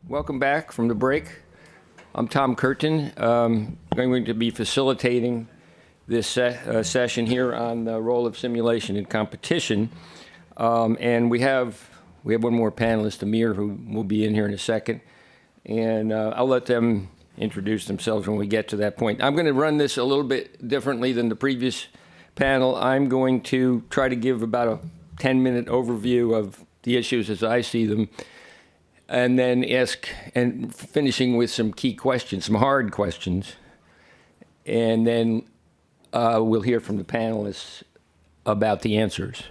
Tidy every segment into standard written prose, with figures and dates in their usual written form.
Welcome back from the break. I'm Tom Curtin. I'm going to be facilitating this session here on the role of simulation in competition. And we have one more panelist, Amir, who will be in here in a second. And I'll let them introduce themselves when we get to that point. I'm going to run this a little bit differently than the previous panel. I'm going to try to give about a 10-minute overview of the issues as I see them, and then finishing with some key questions, some hard questions. And then we'll hear from the panelists about the answers.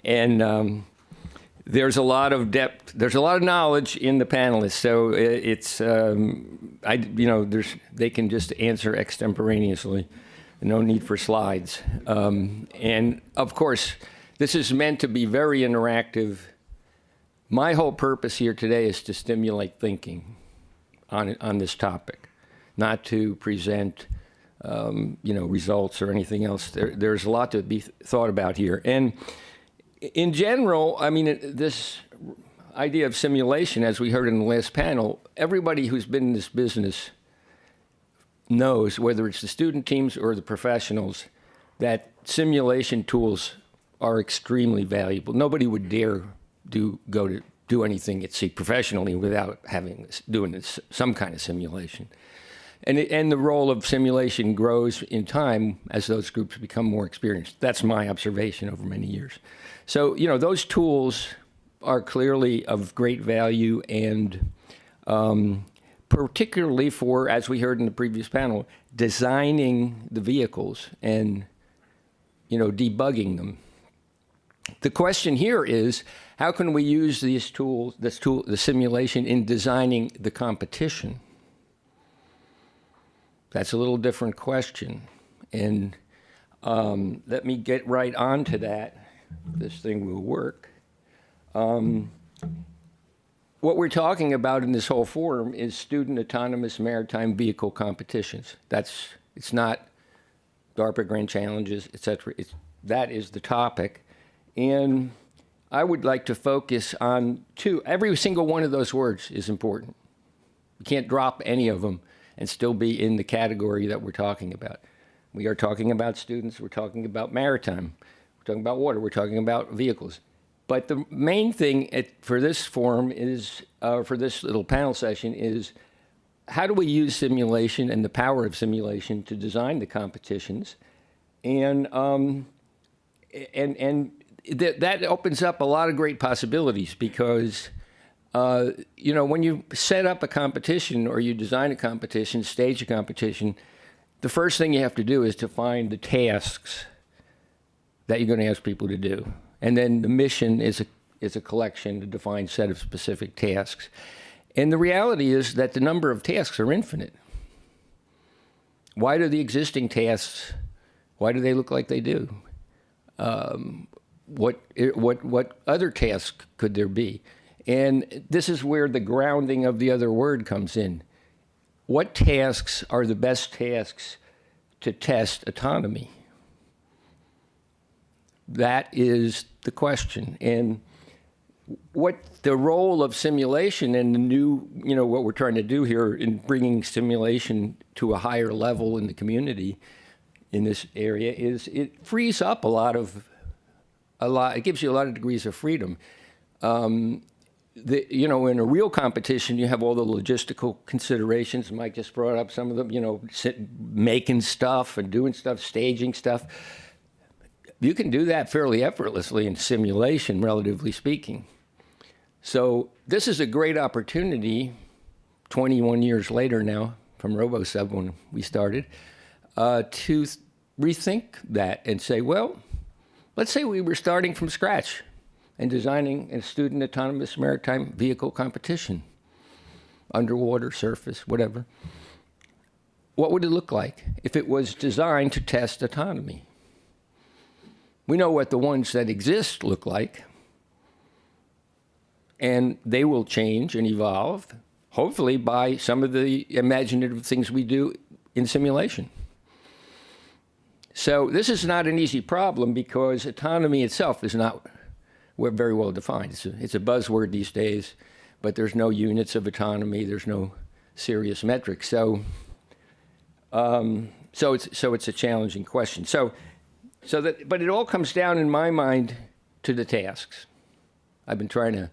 And there's a lot of depth, there's a lot of knowledge in the panelists, so it's, they can just answer extemporaneously. No need for slides. And of course, this is meant to be very interactive. My whole purpose here today is to stimulate thinking on this topic, not to present results or anything else. There's a lot to be thought about here. And in general, I mean, this idea of simulation, as we heard in the last panel, everybody who's been in this business knows, whether it's the student teams or the professionals, that simulation tools are extremely valuable. Nobody would dare go to do anything at sea professionally without doing some kind of simulation. And the role of simulation grows in time as those groups become more experienced. That's my observation over many years. So, those tools are clearly of great value, and particularly for, as we heard in the previous panel, designing the vehicles and, debugging them. The question here is, how can we use these tools, the simulation, in designing the competition? That's a little different question. And let me get right on to that. This thing will work. What we're talking about in this whole forum is student autonomous maritime vehicle competitions. It's not DARPA Grand Challenges, et cetera. That is the topic. And I would like to focus on two. Every single one of those words is important. You can't drop any of them and still be in the category that we're talking about. We are talking about students, we're talking about maritime, we're talking about water, we're talking about vehicles. But the main thing for this forum is, for this little panel session, is how do we use simulation and the power of simulation to design the competitions? And that opens up a lot of great possibilities, because when you set up a competition or you design a competition, stage a competition, the first thing you have to do is to find the tasks that you're going to ask people to do. And then the mission is a collection, a defined set of specific tasks. And the reality is that the number of tasks are infinite. Why do the existing tasks, why do they look like they do? What other tasks could there be? And this is where the grounding of the other word comes in. What tasks are the best tasks to test autonomy? That is the question. And what the role of simulation and the new, what we're trying to do here in bringing simulation to a higher level in the community in this area is it frees up it gives you a lot of degrees of freedom. In a real competition, you have all the logistical considerations. Mike just brought up some of them, making stuff and doing stuff, staging stuff. You can do that fairly effortlessly in simulation, relatively speaking. So this is a great opportunity, 21 years later now, from RoboSub when we started, to rethink that and say, well, let's say we were starting from scratch and designing a student autonomous maritime vehicle competition, underwater, surface, whatever. What would it look like if it was designed to test autonomy? We know what the ones that exist look like, and they will change and evolve, hopefully by some of the imaginative things we do in simulation. So this is not an easy problem, because autonomy itself is not very well defined. It's a buzzword these days. but there's no units of autonomy. There's no serious metrics. So it's a challenging question. But it all comes down, in my mind, to the tasks. I've been trying to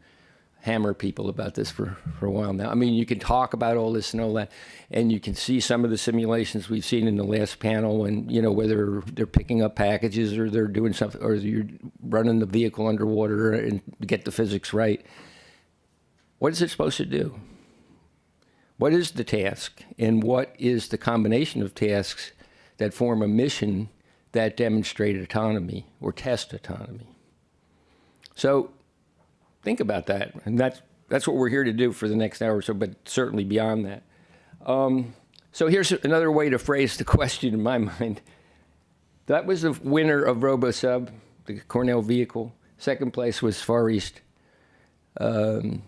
hammer people about this for a while now. I mean, you can talk about all this and all that, and you can see some of the simulations we've seen in the last panel, and whether they're picking up packages or they're doing something, or you're running the vehicle underwater and get the physics right. What is it supposed to do? What is the task, and what is the combination of tasks that form a mission that demonstrate autonomy or test autonomy? So think about that, and that's what we're here to do for the next hour or so, but certainly beyond that. So here's another way to phrase the question in my mind. That was the winner of RoboSub, the Cornell vehicle. Second place was Far East from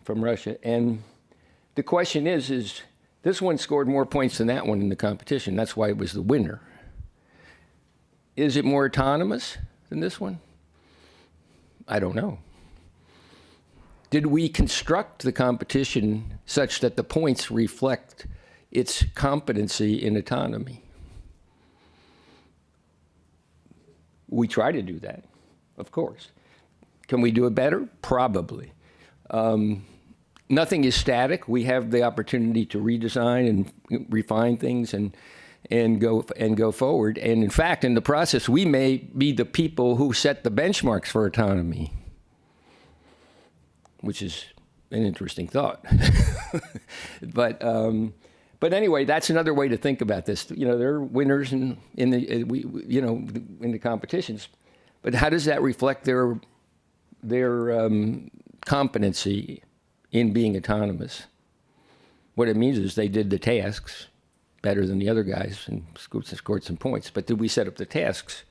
Russia. And the question is this one scored more points than that one in the competition. That's why it was the winner. Is it more autonomous than this one? I don't know. Did we construct the competition such that the points reflect its competency in autonomy? We try to do that, of course. Can we do it better? Probably. Nothing is static. We have the opportunity to redesign and refine things and go forward. And in fact, in the process, we may be the people who set the benchmarks for autonomy, which is an interesting thought. But anyway, that's another way to think about this. There are winners in the competitions, but how does that reflect their competency in being autonomous? What it means is they did the tasks better than the other guys and scored some points. But did we set up the tasks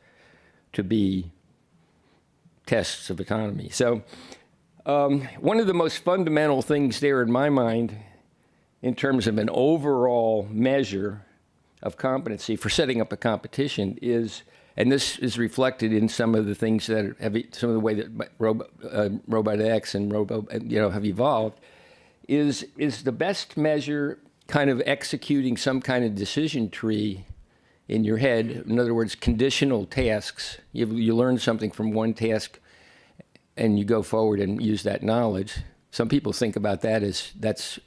to be tests of autonomy? So one of the most fundamental things there in my mind in terms of an overall measure of competency for setting up a competition is, and this is reflected in some of the things that some of the way that RobotX and have evolved, is the best measure kind of executing some kind of decision tree in your head. In other words, conditional tasks. You learn something from one task and you go forward and use that knowledge. Some people think about that as that's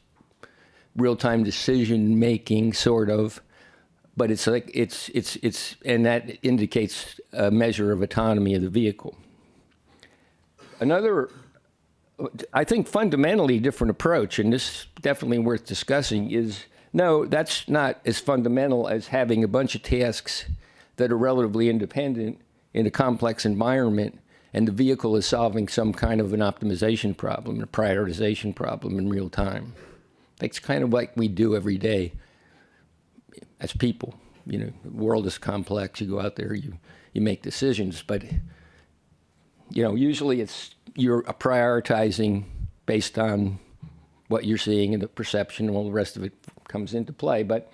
real-time decision making, sort of, but it's like it's and that indicates a measure of autonomy of the vehicle. Another, I think, fundamentally different approach, and this is definitely worth discussing, is no, that's not as fundamental as having a bunch of tasks that are relatively independent in a complex environment, and the vehicle is solving some kind of an optimization problem, a prioritization problem in real time. That's kind of like we do every day as people. The world is complex. You go out there, you make decisions, but usually you're prioritizing based on what you're seeing and the perception, and all the rest of it comes into play. But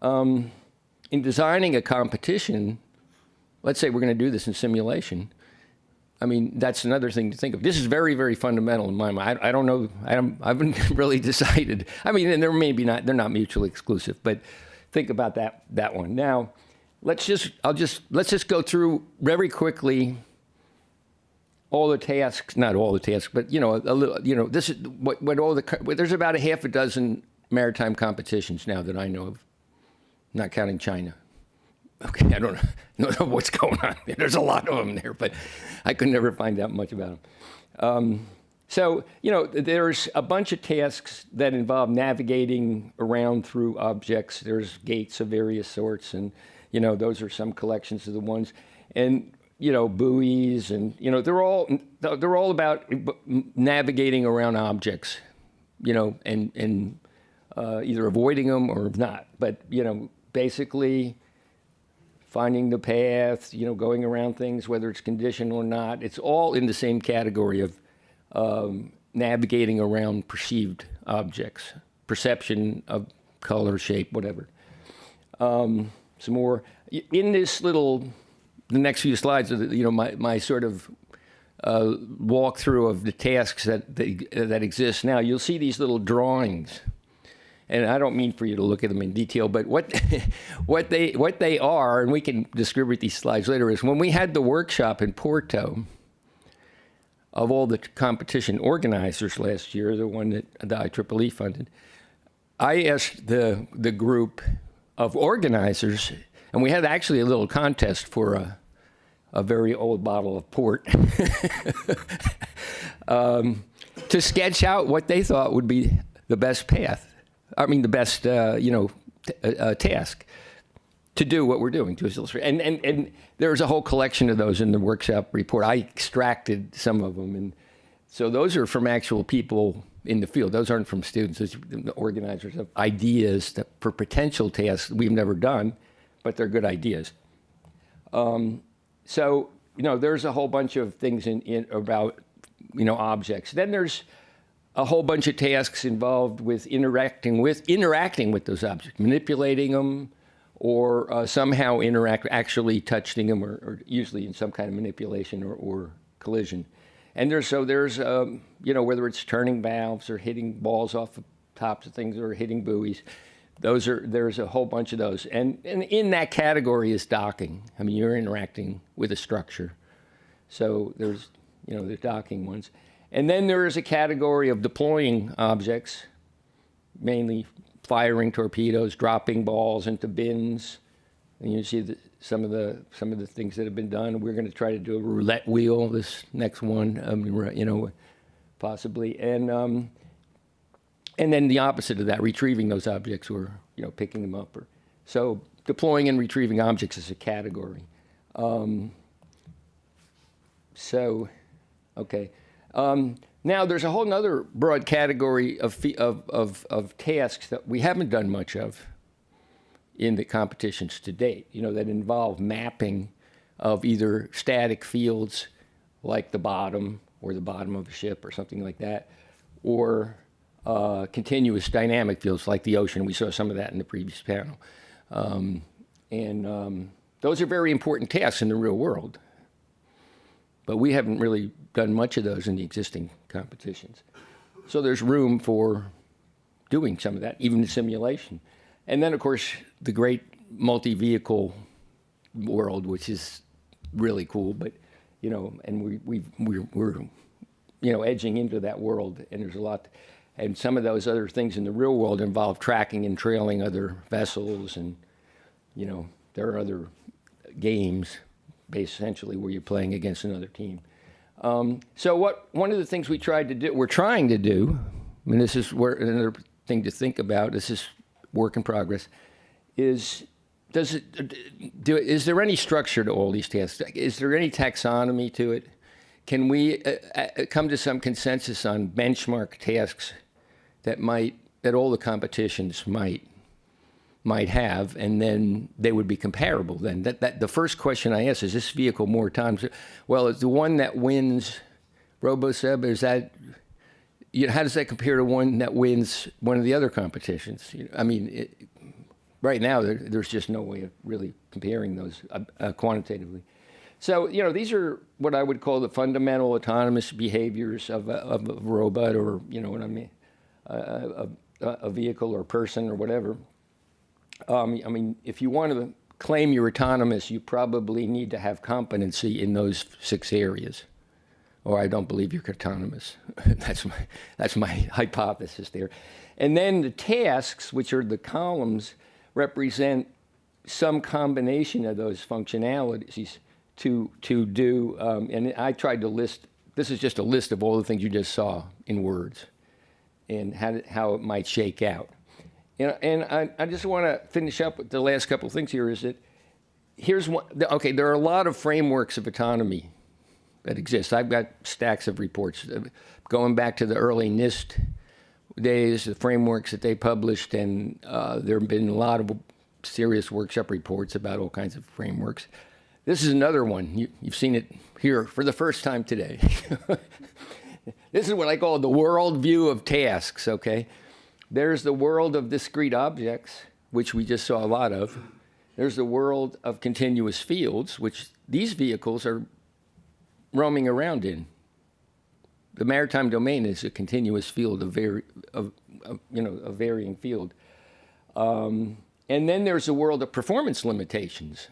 in designing a competition, let's say we're going to do this in simulation. I mean, that's another thing to think of. This is very, very fundamental in my mind. I don't know. I haven't really decided. I mean, and they're not mutually exclusive, but think about that one. Now, let's just go through very quickly all the tasks, not all the tasks, but a little, this is what all there's about a half a dozen maritime competitions now that I know of, not counting China. Okay, I don't know what's going on there. There's a lot of them there, but I could never find out much about them. So, there's a bunch of tasks that involve navigating around through objects. There's gates of various sorts, and, those are some collections of the ones. And, buoys, and, they're all about navigating around objects, and either avoiding them or not. But, basically finding the path, going around things, whether it's conditional or not. It's all in the same category of navigating around perceived objects, perception of color, shape, whatever. Some more. In this the next few slides, my sort of walkthrough of the tasks that exist now, you'll see these little drawings. And I don't mean for you to look at them in detail, but what they are, and we can distribute these slides later, is when we had the workshop in Porto of all the competition organizers last year, the one that the IEEE funded, I asked the group of organizers, and we had actually a little contest for a very old bottle of port, to sketch out what they thought would be the best path. I mean, the best, task to do what we're doing, to illustrate. And there's a whole collection of those in the workshop report. I extracted some of them. And so those are from actual people in the field. Those aren't from students. Those are the organizers of ideas for potential tasks we've never done, but they're good ideas. So, there's a whole bunch of things about, objects. Then there's a whole bunch of tasks involved with interacting with those objects, manipulating them, or somehow actually touching them, or usually in some kind of manipulation or collision. And there's whether it's turning valves or hitting balls off the tops of things or hitting buoys, there's a whole bunch of those. And in that category is docking. I mean, you're interacting with a structure. So there's the docking ones. And then there is a category of deploying objects, mainly firing torpedoes, dropping balls into bins. And you see some of the things that have been done. We're going to try to do a roulette wheel, this next one, possibly. And then the opposite of that, retrieving those objects or picking them up. So deploying and retrieving objects is a category. Okay. Now there's a whole other broad category of tasks that we haven't done much of in the competitions to date, that involve mapping of either static fields like the bottom or the bottom of a ship or something like that, or continuous dynamic fields like the ocean. We saw some of that in the previous panel. Those are very important tasks in the real world. But we haven't really done much of those in the existing competitions. So there's room for doing some of that, even in simulation. And then, of course, the great multi-vehicle world, which is really cool. But, and we're edging into that world. And there's a lot. And some of those other things in the real world involve tracking and trailing other vessels. And, there are other games, essentially, where you're playing against another team. So one of the things we're trying to do, and this is another thing to think about, this is work in progress, is there any structure to all these tasks? Is there any taxonomy to it? Can we come to some consensus on benchmark tasks that all the competitions might have, and then they would be comparable then? That the first question I ask is this vehicle more times? Well, it's the one that wins RoboSeb, is that, how does that compare to one that wins one of the other competitions? I mean, right now there's just no way of really comparing those quantitatively. So, these are what I would call the fundamental autonomous behaviors of a robot, or, what I mean, a vehicle or person or whatever. I mean, if you want to claim you're autonomous, you probably need to have competency in those 6 areas, or I don't believe you're autonomous. That's my hypothesis there. And then the tasks, which are the columns, represent some combination of those functionalities to do. And I tried to list. This is just a list of all the things you just saw in words, and how it might shake out. And I just want to finish up with the last couple of things here. Is that here's one. Okay, there are a lot of frameworks of autonomy that exist. I've got stacks of reports going back to the early NIST days, the frameworks that they published, and there have been a lot of serious workshop reports about all kinds of frameworks. This is another one. You've seen it here for the first time today. This is what I call the world view of tasks. Okay. There's the world of discrete objects, which we just saw a lot of. There's the world of continuous fields, which these vehicles are roaming around in. The maritime domain is a continuous field of a varying field. And then there's a world of performance limitations,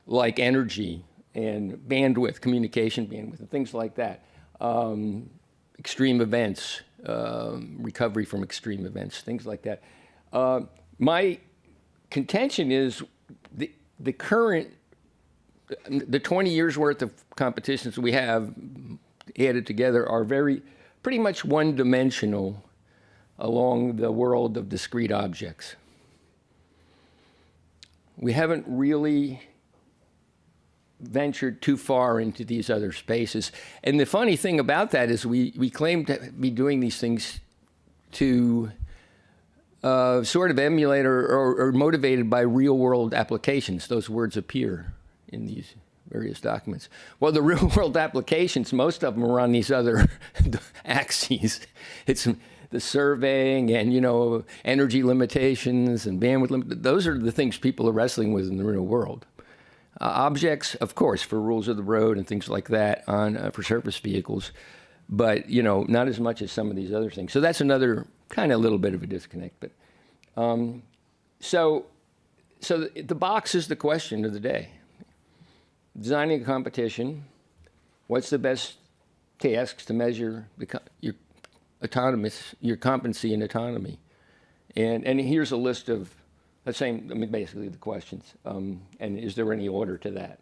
like energy and bandwidth, communication bandwidth, and things like that. Extreme events, recovery from extreme events, things like that. My contention is the current, the 20 years worth of competitions we have added together are pretty much one-dimensional along the world of discrete objects. We haven't really ventured too far into these other spaces. And the funny thing about that is we claim to be doing these things to sort of emulate or motivated by real-world applications. Those words appear in these various documents. Well, the real-world applications, most of them are on these other axes. It's the surveying and, energy limitations and bandwidth limitations. Those are the things people are wrestling with in the real world. Objects, of course, for rules of the road and things like that for surface vehicles, but not as much as some of these other things. So that's another kind of little bit of a disconnect. But so the box is the question of the day. Designing a competition, what's the best tasks to measure your competency and autonomy? And here's a list of basically the questions. And is there any order to that?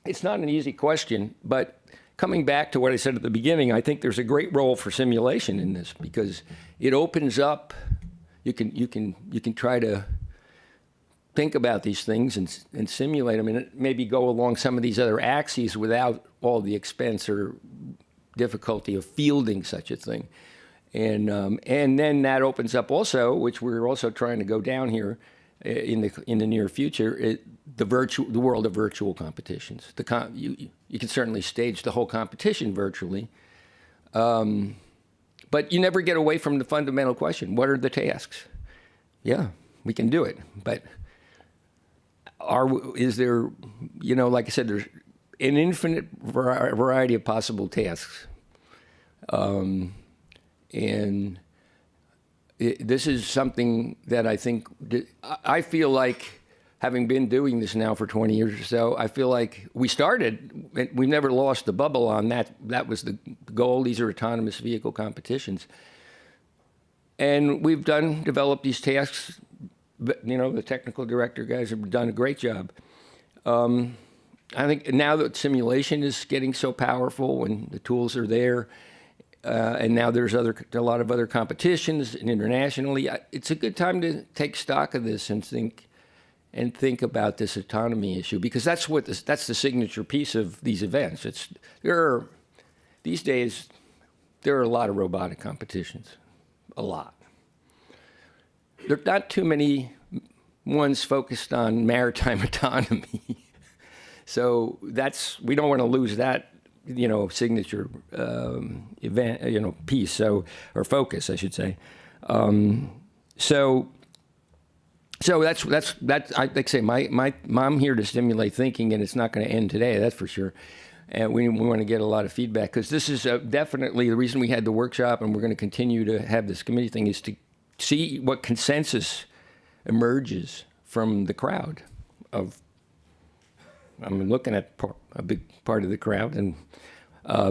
It's not an easy question, but coming back to what I said at the beginning, I think there's a great role for simulation in this because it opens up. You can try to think about these things and simulate them, and maybe go along some of these other axes without all the expense or difficulty of fielding such a thing. And then that opens up also, which we're also trying to go down here in the near future, the world of virtual competitions. You can certainly stage the whole competition virtually, but you never get away from the fundamental question: what are the tasks? Yeah, we can do it, but is there, like I said, there's an infinite variety of possible tasks. And this is something that I feel like, having been doing this now for 20 years or so, I feel like we've never lost the bubble on that. That was the goal. These are autonomous vehicle competitions. And we've developed these tasks. The technical director guys have done a great job. I think now that simulation is getting so powerful and the tools are there, and now there's a lot of other competitions and internationally, it's a good time to take stock of this and think about this autonomy issue, because that's the signature piece of these events. These days there are a lot of robotic competitions, a lot. There are not too many ones focused on maritime autonomy. So we don't want to lose that, signature event, piece, or focus, I should say. So that's like I say, I'm here to stimulate thinking, and it's not going to end today, that's for sure. And we want to get a lot of feedback, because this is definitely the reason we had the workshop, and we're going to continue to have this committee thing, is to see what consensus emerges from the crowd. I'm looking at a big part of the crowd, and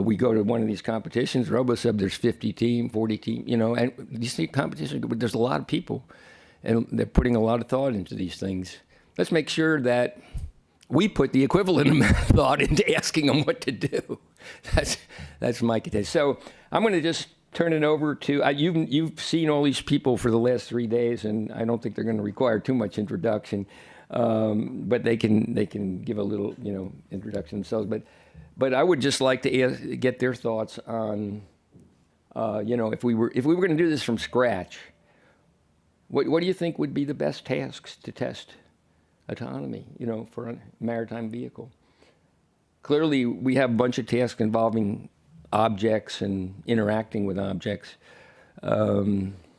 we go to one of these competitions, RoboSub, there's 50 team, 40 team, and these competitions, there's a lot of people, and they're putting a lot of thought into these things. Let's make sure that we put the equivalent amount of thought into asking them what to do. That's my contention. So I'm going to just turn it over to, you've seen all these people for the last 3 days, and I don't think they're going to require too much introduction, but they can give a little, introduction themselves. But I would just like to get their thoughts on, if we were going to do this from scratch, what do you think would be the best tasks to test autonomy, for a maritime vehicle? Clearly, we have a bunch of tasks involving objects and interacting with objects. That's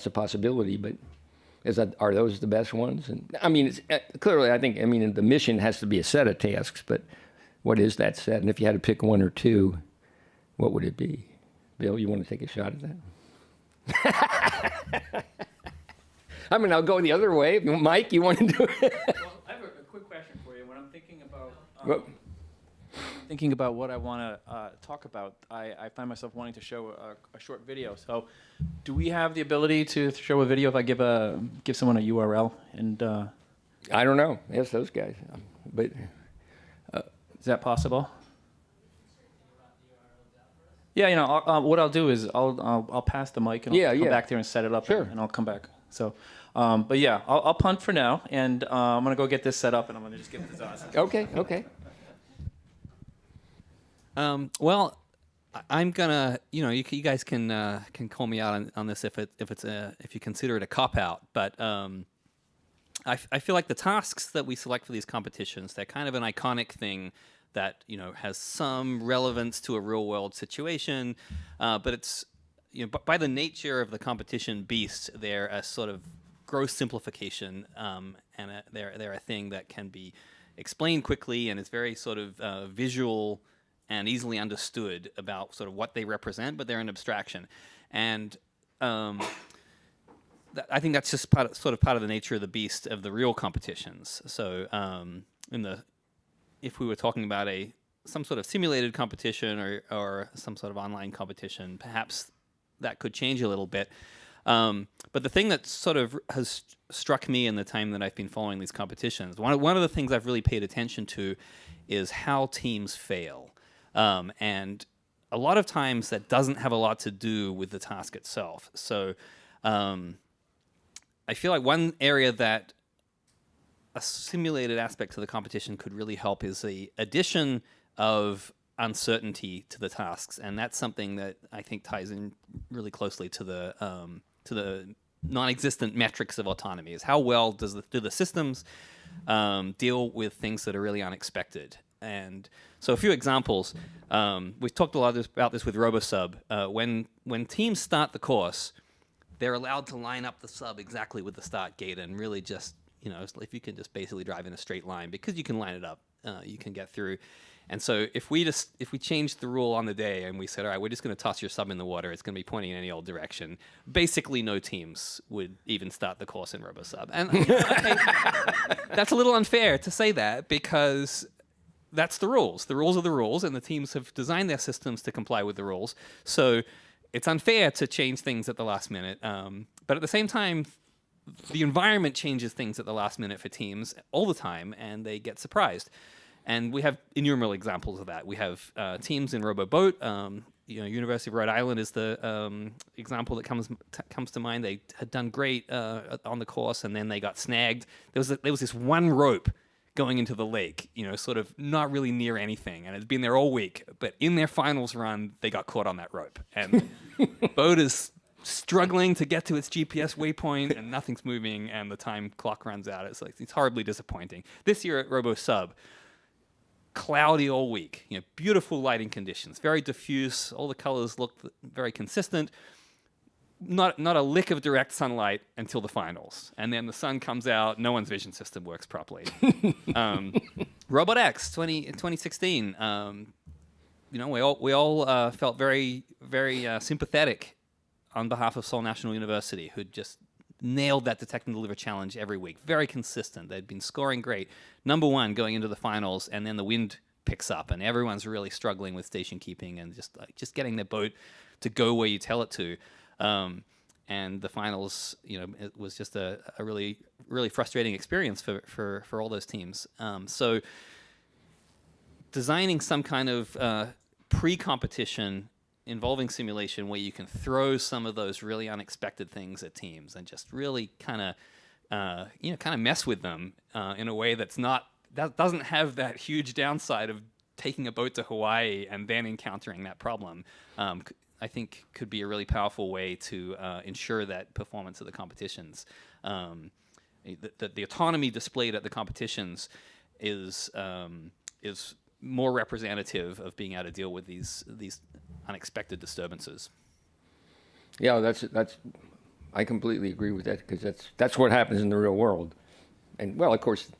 a possibility, but Are those the best ones? And I mean, clearly, I mean, the mission has to be a set of tasks, but what is that set? And if you had to pick one or two, what would it be? Bill, you want to take a shot at that? I mean, I'll go the other way. Mike, you want to do it? Well, I have a quick question for you. When I'm thinking about what I want to talk about, I find myself wanting to show a short video. So, do we have the ability to show a video if I give someone a URL? And I don't know. Ask those guys. But is that possible? Yeah, you know, what I'll do is I'll pass the mic and I'll come back there and set it up, and I'll come back. So, but yeah, I'll punt for now, and I'm gonna go get this set up, and I'm gonna just give it to Zaz. Okay. Well, I'm gonna, you know, you guys can call me out on this if you consider it a cop out, but I feel like the tasks that we select for these competitions, they're kind of an iconic thing that, you know, has some relevance to a real world situation, but it's, you know, by the nature of the competition beast, they're a sort of gross simplification, and they're a thing that can be explained quickly, and it's very sort of visual and easily understood about sort of what they represent, but they're an abstraction. And I think that's just part of the nature of the beast of the real competitions. So if we were talking about some sort of simulated competition or some sort of online competition, perhaps that could change a little bit. But the thing that sort of has struck me in the time that I've been following these competitions, one of the things I've really paid attention to is how teams fail. And a lot of times that doesn't have a lot to do with the task itself. So I feel like one area that a simulated aspect to the competition could really help is the addition of uncertainty to the tasks, and that's something that I think ties in really closely to the non-existent metrics of autonomy. Is how well do the systems deal with things that are really unexpected? And so a few examples. We've talked a lot about this with RoboSub. When teams start the course, they're allowed to line up the sub exactly with the start gate, and really just, you know, if you can just basically drive in a straight line, because you can line it up, you can get through. And so if we changed the rule on the day and we said, all right, we're just going to toss your sub in the water, it's going to be pointing in any old direction, basically no teams would even start the course in RoboSub. And okay, that's a little unfair to say that, because that's the rules. The rules are the rules, and the teams have designed their systems to comply with the rules. So it's unfair to change things at the last minute. But at the same time, the environment changes things at the last minute for teams all the time, and they get surprised. And we have innumerable examples of that. We have teams in RoboBoat. University of Rhode Island is the example that comes to mind. They had done great on the course, and then they got snagged. There was this one rope going into the lake, you know, sort of not really near anything, and it's been there all week. But in their finals run, they got caught on that rope, and boat is struggling to get to its GPS waypoint, and nothing's moving, and the time clock runs out. It's horribly disappointing. This year at RoboSub, cloudy all week, you know, beautiful lighting conditions, very diffuse, all the colors look very consistent, not a lick of direct sunlight until the finals, and then the sun comes out, no one's vision system works properly. RobotX 2016, you know, we all felt very, very sympathetic on behalf of Seoul National University, who'd just nailed that detect and deliver challenge every week. Very consistent. They'd been scoring great. Number one going into the finals, and then the wind picks up, and everyone's really struggling with station keeping and just getting their boat to go where you tell it to. And the finals, you know, it was just a really, really frustrating experience for all those teams. So designing some kind of pre-competition involving simulation where you can throw some of those really unexpected things at teams and just really kind of mess with them in a way that doesn't have that huge downside of taking a boat to Hawaii and then encountering that problem. I think could be a really powerful way to ensure that performance of the competitions, the autonomy displayed at the competitions is more representative of being able to deal with these unexpected disturbances. Yeah, that's I completely agree with that, because that's what happens in the real world. And well, of course,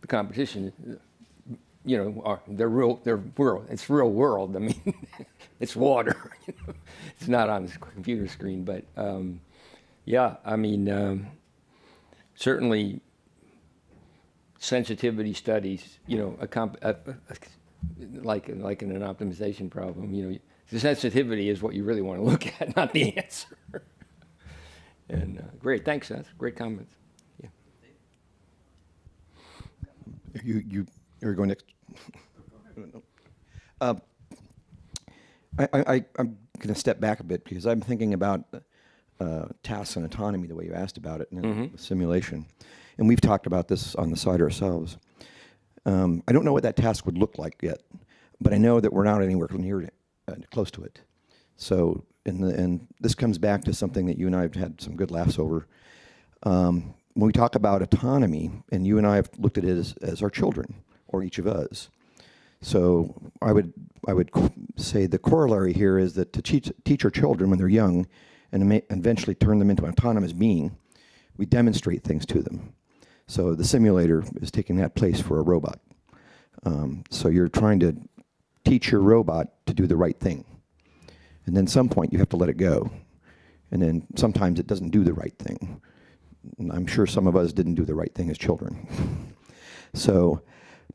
the competition, they're world. It's real world. I mean, it's water. It's not on the computer screen, but yeah, I mean, certainly sensitivity studies. Like in an optimization problem, the sensitivity is what you really want to look at, not the answer. And great, thanks, Seth. Great comments. Yeah. You're going next. I'm going to step back a bit, because I'm thinking about tasks and autonomy the way you asked about it, and simulation. And we've talked about this on the side ourselves. I don't know what that task would look like yet, but I know that we're not anywhere near it, close to it. So, and this comes back to something that you and I have had some good laughs over. When we talk about autonomy, and you and I have looked at it as our children, or each of us. So I would say the corollary here is that to teach our children when they're young, and eventually turn them into an autonomous being, we demonstrate things to them. So the simulator is taking that place for a robot. So you're trying to teach your robot to do the right thing. And then at some point you have to let it go. And then sometimes it doesn't do the right thing. And I'm sure some of us didn't do the right thing as children. So,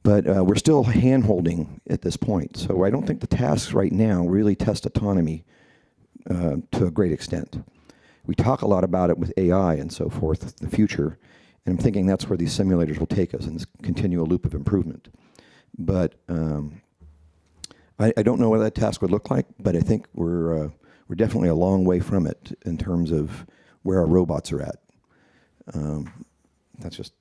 but we're still hand-holding at this point. So I don't think the tasks right now really test autonomy to a great extent. We talk a lot about it with AI and so forth, the future, and I'm thinking that's where these simulators will take us in this continual loop of improvement. But I don't know what that task would look like, but I think we're definitely a long way from it in terms of where our robots are at. That's just.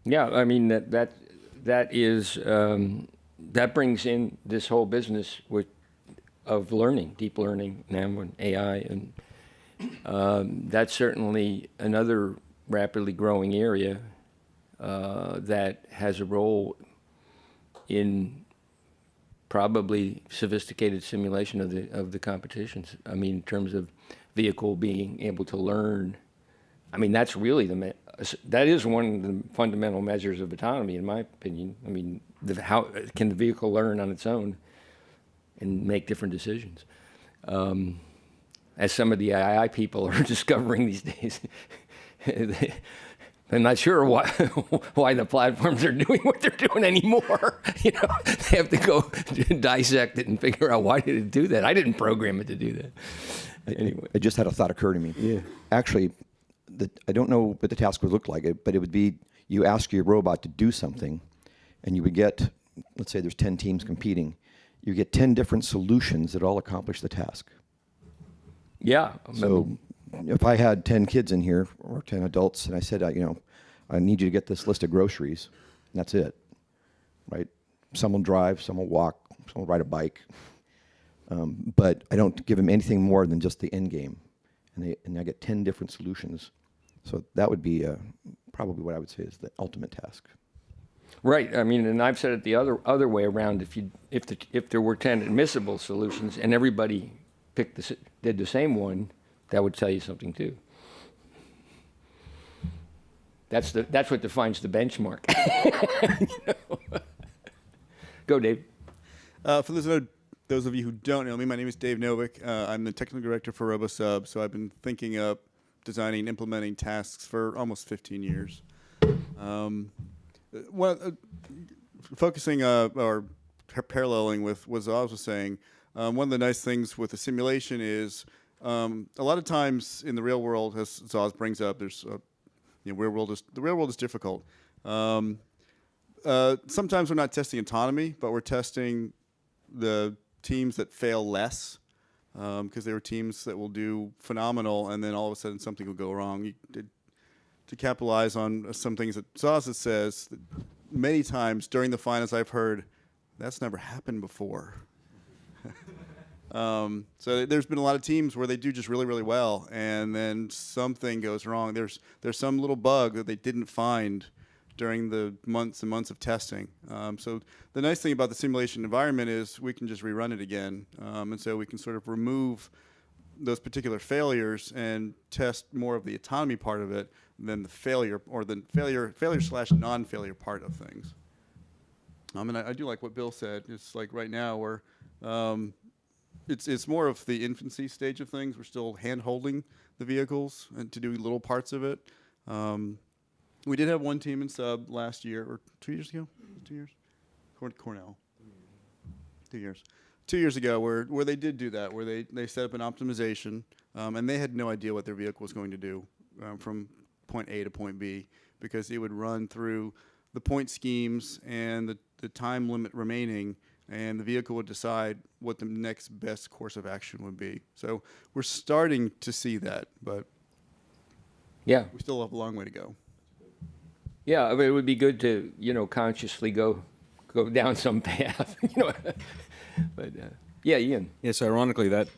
Yeah, I mean that is that brings in this whole business of learning, deep learning now, and AI, and that's certainly another rapidly growing area that has a role in probably sophisticated simulation of the competitions. I mean, in terms of vehicle being able to learn. I mean, that's really that is one of the fundamental measures of autonomy, in my opinion. I mean, how can the vehicle learn on its own and make different decisions? As some of the AI people are discovering these days. I'm not sure why the platforms are doing what they're doing anymore. They have to go dissect it and figure out, why did it do that? I didn't program it to do that. Anyway, I just had a thought occur to me. Yeah. Actually, I don't know what the task would look like, but it would be you ask your robot to do something, and you would get, let's say there's 10 teams competing, you get 10 different solutions that all accomplish the task. Yeah. So if I had 10 kids in here, or 10 adults, and I said, I need you to get this list of groceries, and that's it, right? Some will drive, some will walk, some will ride a bike, but I don't give them anything more than just the end game, and I get 10 different solutions. So that would be probably what I would say is the ultimate task. Right. I mean, and I've said it the other way around. If there were 10 admissible solutions and everybody did the same one, that would tell you something too. That's what defines the benchmark. Go, Dave. For those of you who don't know me, my name is Dave Novick. I'm the technical director for RoboSub. So I've been thinking up, designing, implementing tasks for almost 15 years. Focusing or paralleling with what Zoz was saying, one of the nice things with a simulation is a lot of times in the real world, as Zoz brings up, there's the real world is difficult. Sometimes we're not testing autonomy, but we're testing the teams that fail less, because there are teams that will do phenomenal, and then all of a sudden something will go wrong. To capitalize on some things that Zoz says, many times during the finals I've heard, that's never happened before. So there's been a lot of teams where they do just really, really well, and then something goes wrong. There's some little bug that they didn't find during the months and months of testing. So the nice thing about the simulation environment is we can just rerun it again, and so we can sort of remove those particular failures and test more of the autonomy part of it than the failure or the failure/non-failure part of things. And I do like what Bill said. It's like right now we're it's more of the infancy stage of things. We're still hand-holding the vehicles and to do little parts of it. We did have one team in sub last year, or 2 years ago? 2 years? Cornell. 2 years. 2 years ago where they did do that, where they set up an optimization, and they had no idea what their vehicle was going to do from point A to point B, because it would run through the point schemes and the time limit remaining, and the vehicle would decide what the next best course of action would be. So we're starting to see that, but yeah, we still have a long way to go. Yeah, I mean, it would be good to, consciously go down some path, But yeah, Ian. Yes, ironically, that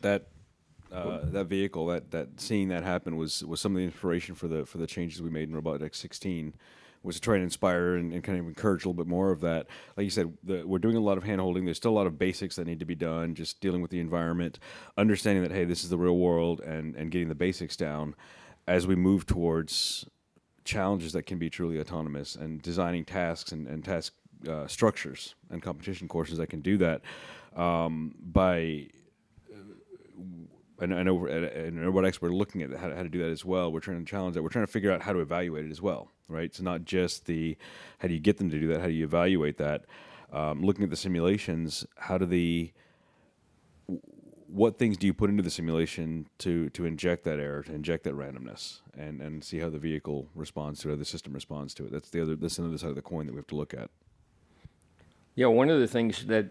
vehicle, that seeing that happen was some of the inspiration for the changes we made in RobotX 16, was to try and inspire and kind of encourage a little bit more of that. Like you said, we're doing a lot of hand-holding. There's still a lot of basics that need to be done, just dealing with the environment, understanding that, hey, this is the real world, and getting the basics down as we move towards challenges that can be truly autonomous, and designing tasks and task structures and competition courses that can do that. I know at RobotX we're looking at how to do that as well. We're trying to challenge that. We're trying to figure out how to evaluate it as well, right? It's not just how do you get them to do that, how do you evaluate that? Looking at the simulations, what things do you put into the simulation to inject that error, to inject that randomness, and see how the vehicle responds to it, or the system responds to it. That's another side of the coin that we have to look at. Yeah, one of the things that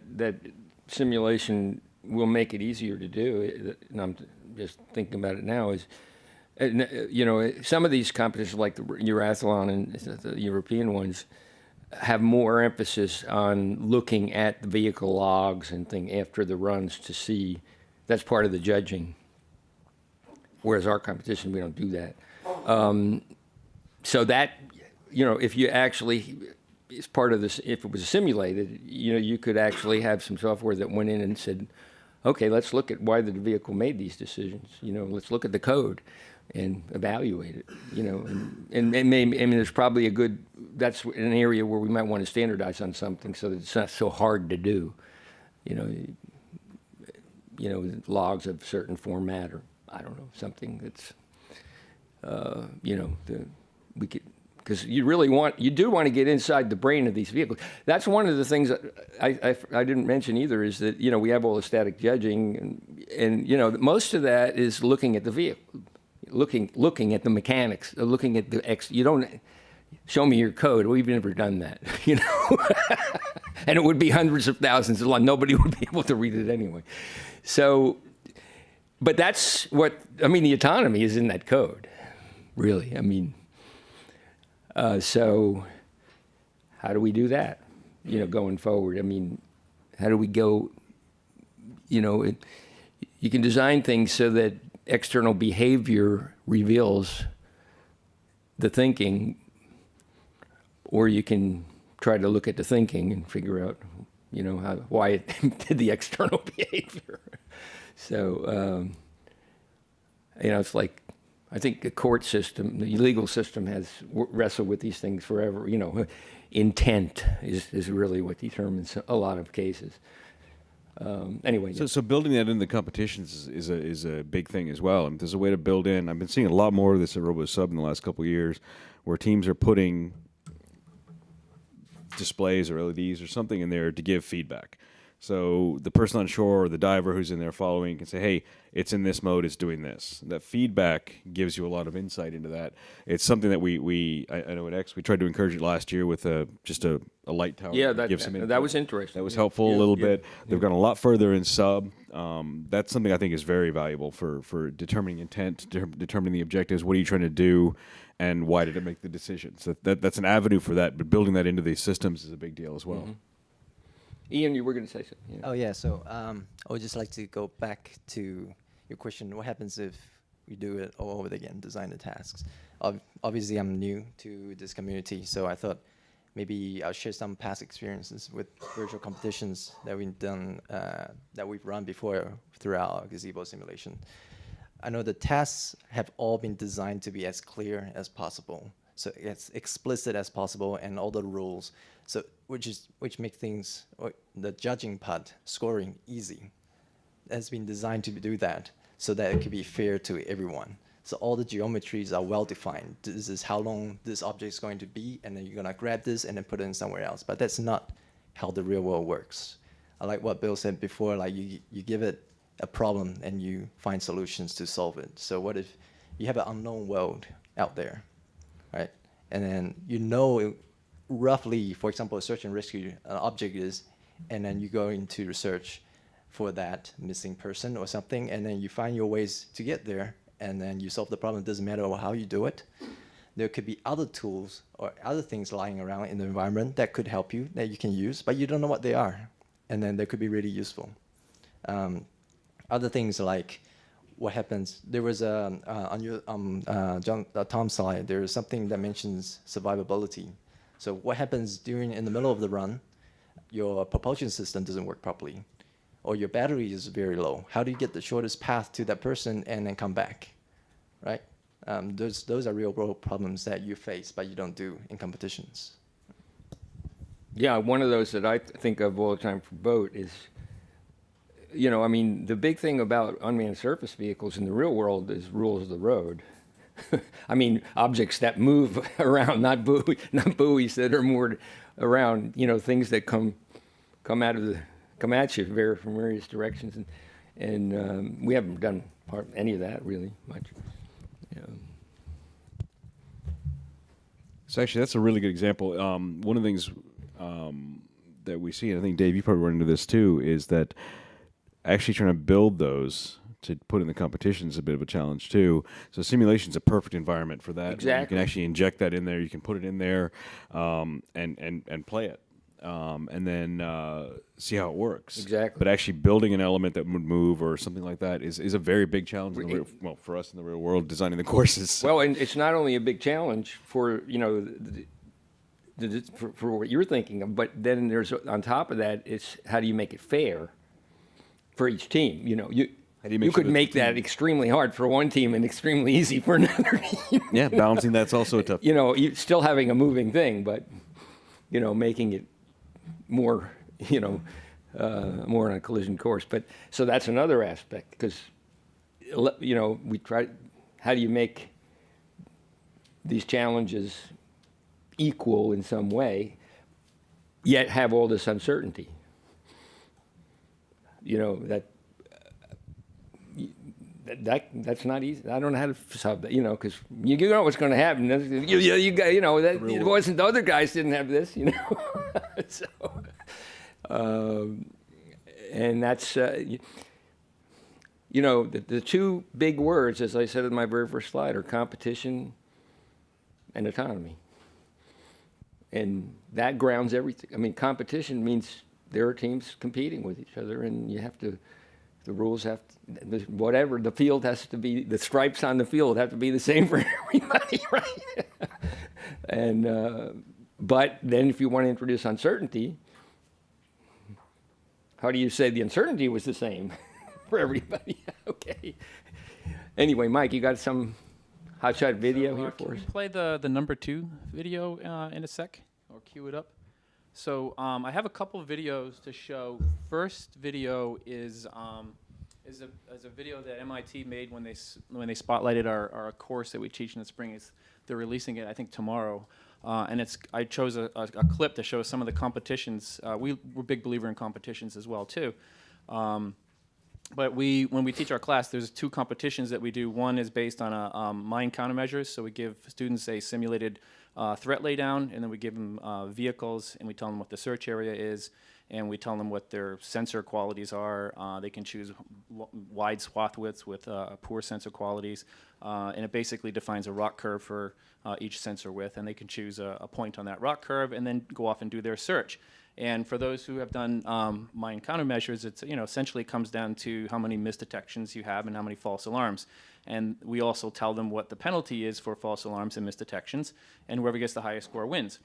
simulation will make it easier to do, and I'm just thinking about it now, is, some of these competitions like the Eurathlon and the European ones have more emphasis on looking at the vehicle logs and things after the runs to see. That's part of the judging. Whereas our competition, we don't do that. So that, if you actually, as part of this, if it was simulated, you could actually have some software that went in and said, okay, let's look at why the vehicle made these decisions. Let's look at the code and evaluate it. And maybe, there's probably that's an area where we might want to standardize on something so that it's not so hard to do. Logs of certain format, or I don't know, something that's, we could, because you do want to get inside the brain of these vehicles. That's one of the things that I didn't mention either, is that, we have all the static judging, and most of that is looking at the vehicle, looking at the mechanics, looking at you don't show me your code. We've never done that, and it would be hundreds of thousands of lines. Nobody would be able to read it anyway. So, but that's the autonomy is in that code, really. So how do we do that, going forward? How do we go, you can design things so that external behavior reveals the thinking, or you can try to look at the thinking and figure out, why it did the external behavior. So, it's like, I think the court system, the legal system, has wrestled with these things forever. Intent is really what determines a lot of cases. Anyway. So building that into the competitions is a big thing as well. And there's a way to build in. I've been seeing a lot more of this at RoboSub in the last couple of years, where teams are putting displays or LEDs or something in there to give feedback. So the person on shore or the diver who's in there following can say, hey, it's in this mode, it's doing this. That feedback gives you a lot of insight into that. It's something that I know at X, we tried to encourage it last year with just a light tower. Yeah, that was interesting. That was helpful a little bit. They've gone a lot further in sub. That's something I think is very valuable for determining intent, determining the objectives. What are you trying to do, and why did it make the decision? So that's an avenue for that, but building that into these systems is a big deal as well. Mm-hmm. Ian, you were going to say something. Oh, yeah. So I would just like to go back to your question. What happens if we do it all over again, design the tasks? Obviously, I'm new to this community, so I thought maybe I'll share some past experiences with virtual competitions that we've done, that we've run before throughout gazebo simulation. I know the tasks have all been designed to be as clear as possible, so as explicit as possible, and all the rules. So which make things, or the judging part, scoring easy. It has been designed to do that so that it could be fair to everyone. So all the geometries are well defined. This is how long this object is going to be, and then you're gonna grab this and then put it in somewhere else. But that's not how the real world works. I like what Bill said before, like you give it a problem and you find solutions to solve it. So what if you have an unknown world out there, right? And then you know roughly, for example, a search and rescue object is, and then you go into research for that missing person or something, and then you find your ways to get there, and then you solve the problem. It doesn't matter how you do it. There could be other tools or other things lying around in the environment that could help you, that you can use, but you don't know what they are. And then they could be really useful. Other things like what happens, there was on your Tom's slide, there is something that mentions survivability. So what happens in the middle of the run, your propulsion system doesn't work properly, or your battery is very low. How do you get the shortest path to that person and then come back, right? Those are real world problems that you face, but you don't do in competitions. Yeah, one of those that I think of all the time for boat is, you know, I mean, the big thing about unmanned surface vehicles in the real world is rules of the road. I mean, objects that move around, not buoys that are moored around, you know, things that come at you from various directions, and we haven't done any of that really much. So actually, that's a really good example. One of the things that we see, and I think Dave, you probably run into this too, is that actually trying to build those to put in the competition is a bit of a challenge too. So simulation's a perfect environment for that. Exactly. You can actually inject that in there. You can put it in there and play it. And then see how it works. Exactly. But actually building an element that would move or something like that is a very big challenge. For us in the real world, designing the courses. Well, and it's not only a big challenge for, you know, for what you're thinking of, but then there's, on top of that, it's how do you make it fair for each team? You know, you could make that extremely hard for one team and extremely easy for another team. Yeah, balancing that's also a tough. You know, still having a moving thing, but, you know, making it more, you know, more on a collision course. But so that's another aspect, because, you know, we try, how do you make these challenges equal in some way, yet have all this uncertainty? You know, that's not easy. I don't know how to solve that, you know, because you know what's going to happen. You know, that it wasn't, the other guys didn't have this, you know. So, and that's, you know, the two big words, as I said in my very first slide, are competition and autonomy. And that grounds everything. I mean, competition means there are teams competing with each other, and you have to, the rules have to, whatever, the field has to be, the stripes on the field have to be the same for everybody, right? And, but then if you want to introduce uncertainty, how do you say the uncertainty was the same for everybody? Okay. Anyway, Mike, you got some hotshot video here for us? Can you play the number 2 video in a sec, or cue it up? So I have a couple of videos to show. First video is a video that MIT made when they spotlighted our course that we teach in the spring. They're releasing it, I think, tomorrow. And I chose a clip to show some of the competitions. We're a big believer in competitions as well too. But when we teach our class, there's 2 competitions that we do. One is based on mine countermeasures. So we give students a simulated threat laydown, and then we give them vehicles, and we tell them what the search area is, and we tell them what their sensor qualities are. They can choose wide swath widths with poor sensor qualities, and it basically defines a rock curve for each sensor width, and they can choose a point on that rock curve and then go off and do their search. And for those who have done mine countermeasures, it's, you know, essentially comes down to how many misdetections you have and how many false alarms. And we also tell them what the penalty is for false alarms and misdetections, and whoever gets the highest score wins.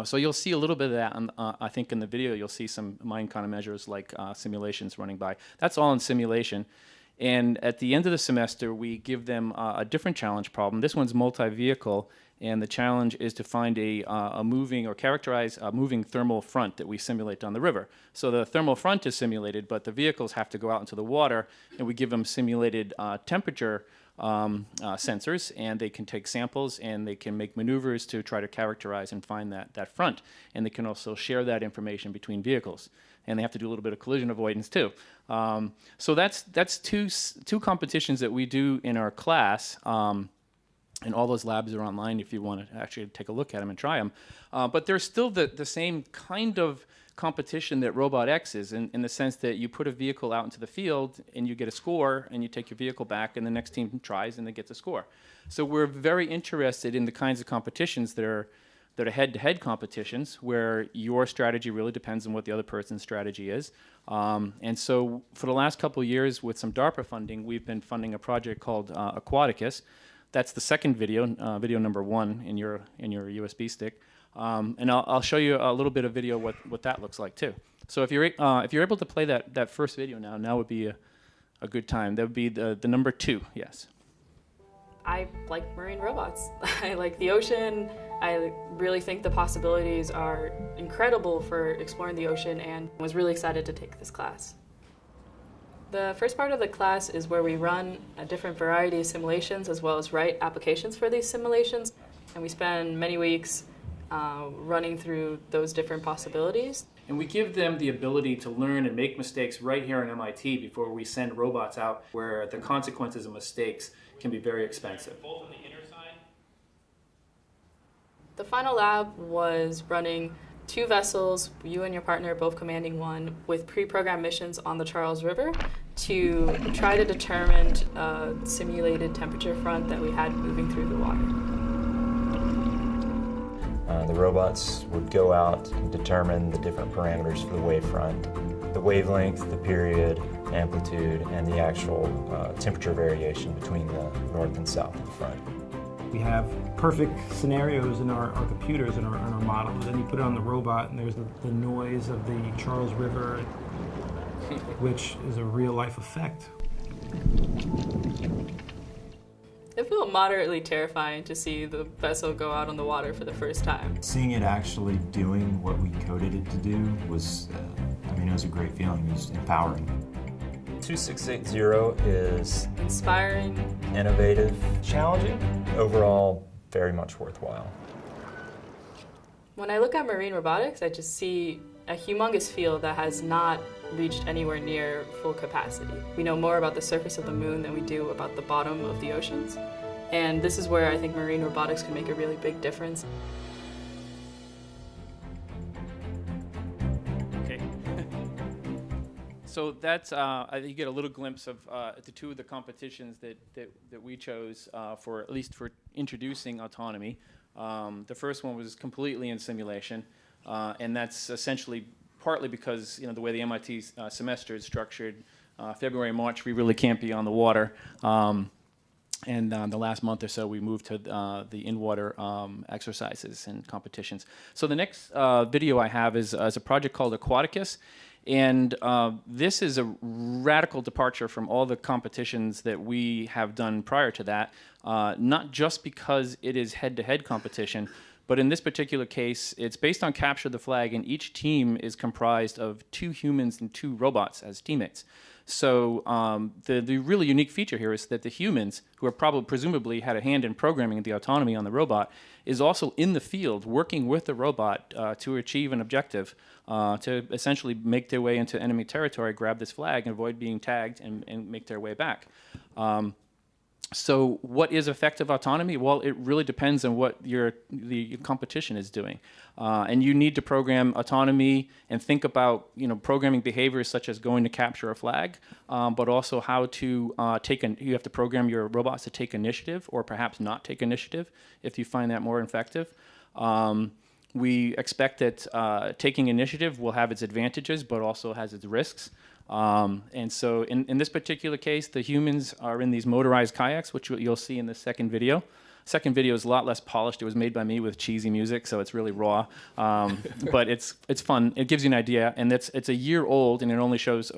So you'll see a little bit of that, I think, in the video. You'll see some mine countermeasures like simulations running by. That's all in simulation. And at the end of the semester, we give them a different challenge problem. This one's multi-vehicle, and the challenge is to find a moving or characterize a moving thermal front that we simulate on the river. So the thermal front is simulated, but the vehicles have to go out into the water, and we give them simulated temperature sensors, and they can take samples, and they can make maneuvers to try to characterize and find that front. And they can also share that information between vehicles. And they have to do a little bit of collision avoidance too. So that's two competitions that we do in our class. And all those labs are online if you want to actually take a look at them and try them. But they're still the same kind of competition that RobotX is, in the sense that you put a vehicle out into the field and you get a score, and you take your vehicle back, and the next team tries and they get the score. So we're very interested in the kinds of competitions that are head-to-head competitions, where your strategy really depends on what the other person's strategy is. And so for the last couple of years, with some DARPA funding, we've been funding a project called Aquaticus. That's the second video, video number 1 in your USB stick. And I'll show you a little bit of video what that looks like too. So if you're able to play that first video now would be a good time. That would be the number 2, yes. I like marine robots. I like the ocean. I really think the possibilities are incredible for exploring the ocean, and was really excited to take this class. The first part of the class is where we run a different variety of simulations as well as write applications for these simulations. And we spend many weeks running through those different possibilities. And we give them the ability to learn and make mistakes right here in MIT before we send robots out, where the consequences of mistakes can be very expensive. Both on the inner side. The final lab was running 2 vessels, you and your partner both commanding one, with pre-programmed missions on the Charles River to try to determine a simulated temperature front that we had moving through the water. The robots would go out and determine the different parameters for the wavefront, the wavelength, the period, amplitude, and the actual temperature variation between the north and south of the front. We have perfect scenarios in our computers and our models. Then you put it on the robot, and there's the noise of the Charles River, which is a real-life effect. It felt moderately terrifying to see the vessel go out on the water for the first time. Seeing it actually doing what we coded it to do was, it was a great feeling. It was empowering. 2680 is Inspiring, innovative, challenging, overall very much worthwhile. When I look at marine robotics, I just see a humongous field that has not reached anywhere near full capacity. We know more about the surface of the moon than we do about the bottom of the oceans. And this is where I think marine robotics can make a really big difference. Okay. So that's, you get a little glimpse of the 2 of the competitions that we chose for, at least for introducing autonomy. The first one was completely in simulation, and that's essentially partly because the way the MIT semester is structured. February and March, we really can't be on the water. And the last month or so, we moved to the in-water exercises and competitions. So the next video I have is a project called Aquaticus. And this is a radical departure from all the competitions that we have done prior to that, not just because it is head-to-head competition, but in this particular case, it's based on capture the flag, and each team is comprised of 2 humans and 2 robots as teammates. So the really unique feature here is that the humans, who are presumably had a hand in programming the autonomy on the robot, is also in the field working with the robot to achieve an objective, to essentially make their way into enemy territory, grab this flag, and avoid being tagged and make their way back. So what is effective autonomy? Well, it really depends on what the competition is doing. And you need to program autonomy and think about programming behaviors such as going to capture a flag, but also how to you have to program your robots to take initiative or perhaps not take initiative if you find that more effective. We expect that taking initiative will have its advantages but also has its risks. And so in this particular case, the humans are in these motorized kayaks, which you'll see in the second video. Second video is a lot less polished. It was made by me with cheesy music, so it's really raw. But it's fun. It gives you an idea, and it's a year old, and it only shows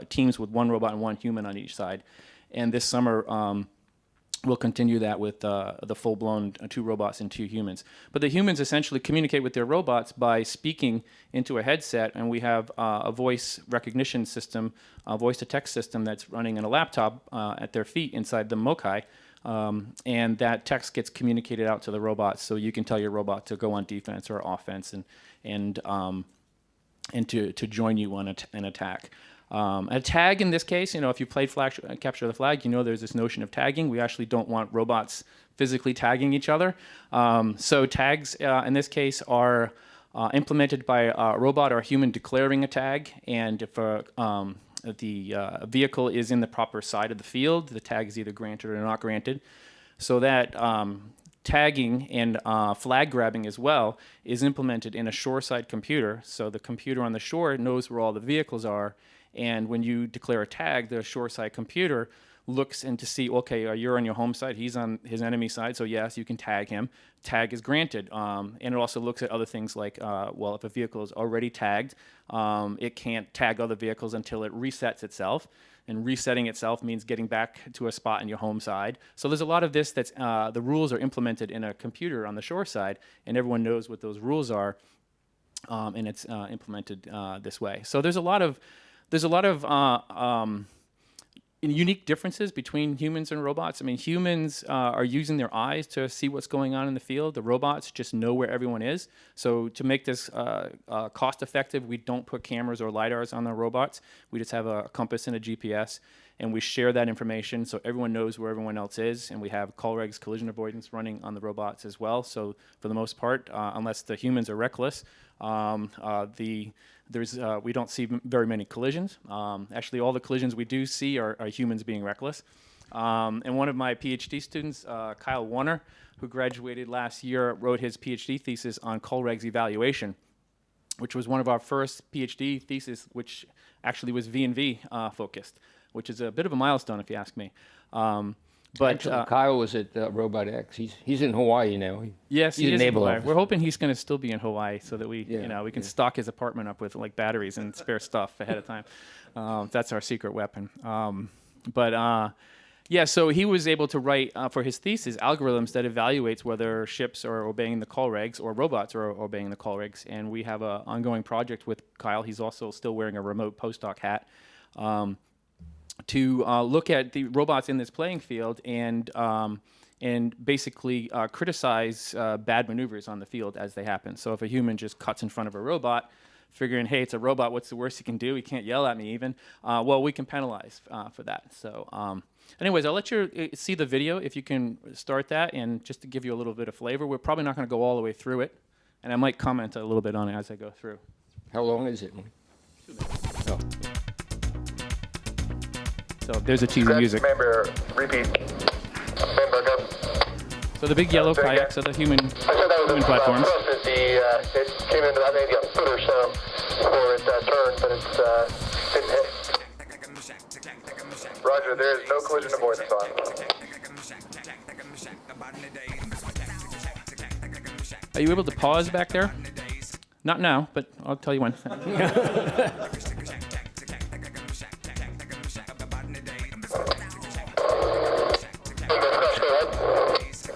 teams with 1 robot and 1 human on each side. And this summer, we'll continue that with the full-blown 2 robots and 2 humans. But the humans essentially communicate with their robots by speaking into a headset, and we have a voice recognition system, a voice-to-text system that's running in a laptop at their feet inside the Mokai. And that text gets communicated out to the robots, so you can tell your robot to go on defense or offense and to join you on an attack. A tag in this case, if you played Capture the Flag, there's this notion of tagging. We actually don't want robots physically tagging each other. So tags in this case are implemented by a robot or a human declaring a tag, and if the vehicle is in the proper side of the field, the tag is either granted or not granted. So that tagging and flag grabbing as well is implemented in a shoreside computer. So the computer on the shore knows where all the vehicles are, and when you declare a tag, the shoreside computer looks in to see, okay, you're on your home side, he's on his enemy side, so yes, you can tag him. Tag is granted. And it also looks at other things like, if a vehicle is already tagged, it can't tag other vehicles until it resets itself. And resetting itself means getting back to a spot in your home side. So there's a lot of this that's, the rules are implemented in a computer on the shore side, and everyone knows what those rules are, and it's implemented this way. So there's a lot of unique differences between humans and robots. I mean, humans are using their eyes to see what's going on in the field. The robots just know where everyone is. So to make this cost effective, we don't put cameras or LiDARs on the robots. We just have a compass and a GPS, and we share that information so everyone knows where everyone else is. And we have CallRegs collision avoidance running on the robots as well. So for the most part, unless the humans are reckless, we don't see very many collisions. Actually, all the collisions we do see are humans being reckless. And one of my PhD students, Kyle Warner, who graduated last year, wrote his PhD thesis on CallRegs evaluation, which was one of our first PhD thesis, which actually was V&V focused, which is a bit of a milestone if you ask me. But Actually, Kyle was at RobotX. He's in Hawaii now. Yes, he's he is in naval Hawaii. officer. We're hoping he's going to still be in Hawaii so that we can stock his apartment up with like batteries and spare stuff ahead of time. That's our secret weapon. So he was able to write for his thesis algorithms that evaluates whether ships are obeying the call regs or robots are obeying the call regs. And we have an ongoing project with Kyle. He's also still wearing a remote postdoc hat. To look at the robots in this playing field and basically criticize bad maneuvers on the field as they happen. So if a human just cuts in front of a robot, figuring, hey, it's a robot, what's the worst he can do? He can't yell at me even. We can penalize for that. So anyways, I'll let you see the video if you can start that, and just to give you a little bit of flavor. We're probably not going to go all the way through it, and I might comment a little bit on it as I go through. How long is it? 2 minutes. So there's a cheesy music. Member, repeat. Member, go. So the big yellow kayaks are the human platforms. It came into about maybe a foot or so before it turned, but it's didn't hit. Roger, there is no collision avoidance on. Are you able to pause back there? Not now, but I'll tell you when.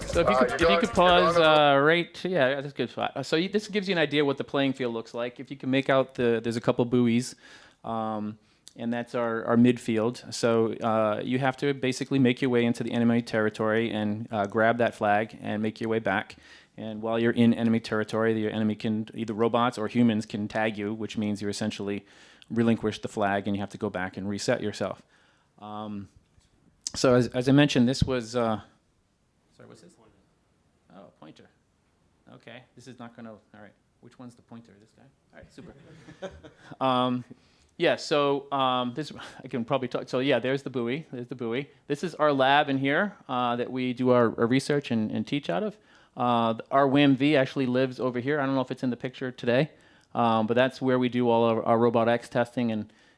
So if you could pause that's a good spot. This gives you an idea what the playing field looks like. If you can make out there's a couple buoys, and that's our midfield. So you have to basically make your way into the enemy territory and grab that flag and make your way back. And while you're in enemy territory, your enemy can, either robots or humans can tag you, which means you essentially relinquish the flag and you have to go back and reset yourself. So as I mentioned, this was, sorry, what's this? Oh, pointer. Okay, this is not going to, all right. Which one's the pointer? This guy? All right, super. This, I can probably talk. So yeah, there's the buoy. This is our lab in here that we do our research and teach out of. Our WAM-V actually lives over here. I don't know if it's in the picture today, but that's where we do all of our RobotX testing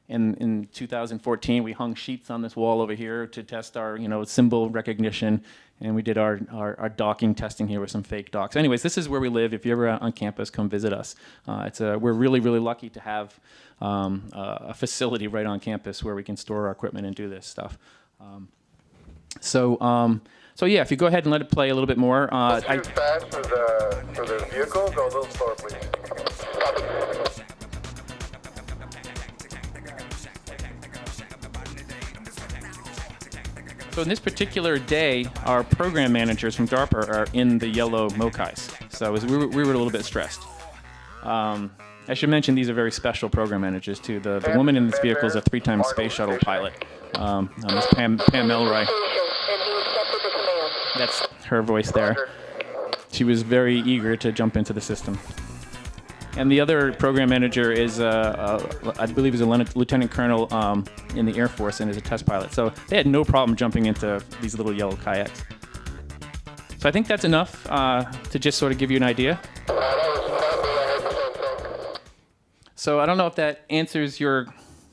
in 2014, we hung sheets on this wall over here to test our, symbol recognition, and we did our docking testing here with some fake docks. Anyways, this is where we live. If you're ever out on campus, come visit us. We're really, really lucky to have a facility right on campus where we can store our equipment and do this stuff. So yeah, if you go ahead and let it play a little bit more. Too fast for the vehicle. Go a little slower, please. So in this particular day, our program managers from DARPA are in the yellow Mokais. So we were a little bit stressed. I should mention these are very special program managers too. The woman in this vehicle is a 3-time space shuttle pilot. Miss Pam Melroy. That's her voice there. She was very eager to jump into the system. And the other program manager is, I believe, is a lieutenant colonel in the Air Force and is a test pilot. So they had no problem jumping into these little yellow kayaks. So I think that's enough to just sort of give you an idea. So I don't know if that answers your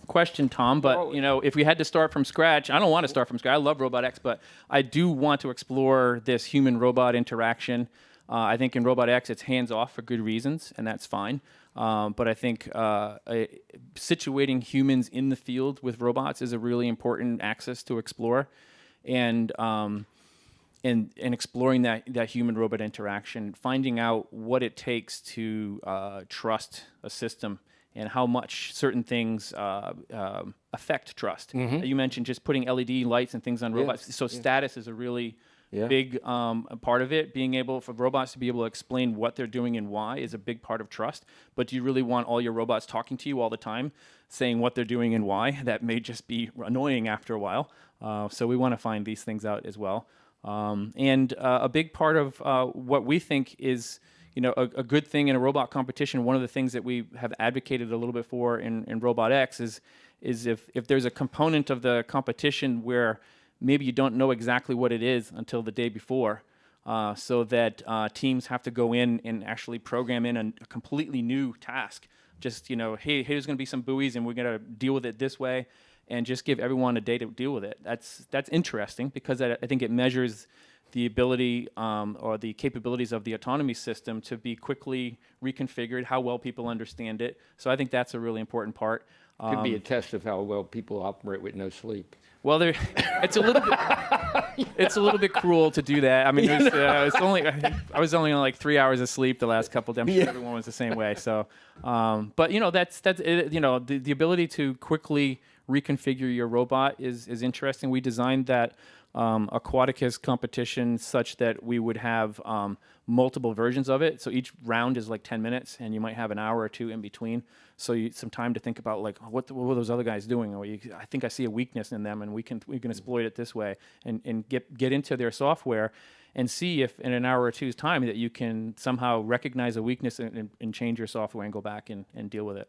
question, Tom, but if we had to start from scratch, I don't want to start from scratch. I love RobotX, but I do want to explore this human-robot interaction. I think in RobotX it's hands-off for good reasons, and that's fine. But I think situating humans in the field with robots is a really important axis to explore, and exploring that human-robot interaction, finding out what it takes to trust a system and how much certain things affect trust. You mentioned just putting LED lights and things on robots. So status is a really big part of it. Being able for robots to be able to explain what they're doing and why is a big part of trust. But do you really want all your robots talking to you all the time, saying what they're doing and why? That may just be annoying after a while. So we want to find these things out as well. And a big part of what we think is a good thing in a robot competition, one of the things that we have advocated a little bit for in RobotX is if there's a component of the competition where maybe you don't know exactly what it is until the day before, so that teams have to go in and actually program in a completely new task. Just, hey, here's going to be some buoys and we're going to deal with it this way, and just give everyone a day to deal with it. That's interesting because I think it measures the ability or the capabilities of the autonomy system to be quickly reconfigured, how well people understand it. So I think that's a really important part. Could be a test of how well people operate with no sleep. Well, it's a little bit cruel to do that. I mean, I was only on like 3 hours of sleep the last couple of days. I'm sure everyone was the same way. So, but that's the ability to quickly reconfigure your robot is interesting. We designed that Aquaticus competition such that we would have multiple versions of it. So each round is like 10 minutes, and you might have an hour or two in between. So some time to think about like what were those other guys doing? Or I think I see a weakness in them, and we can exploit it this way, and get into their software and see if in an hour or two's time that you can somehow recognize a weakness and change your software and go back and deal with it.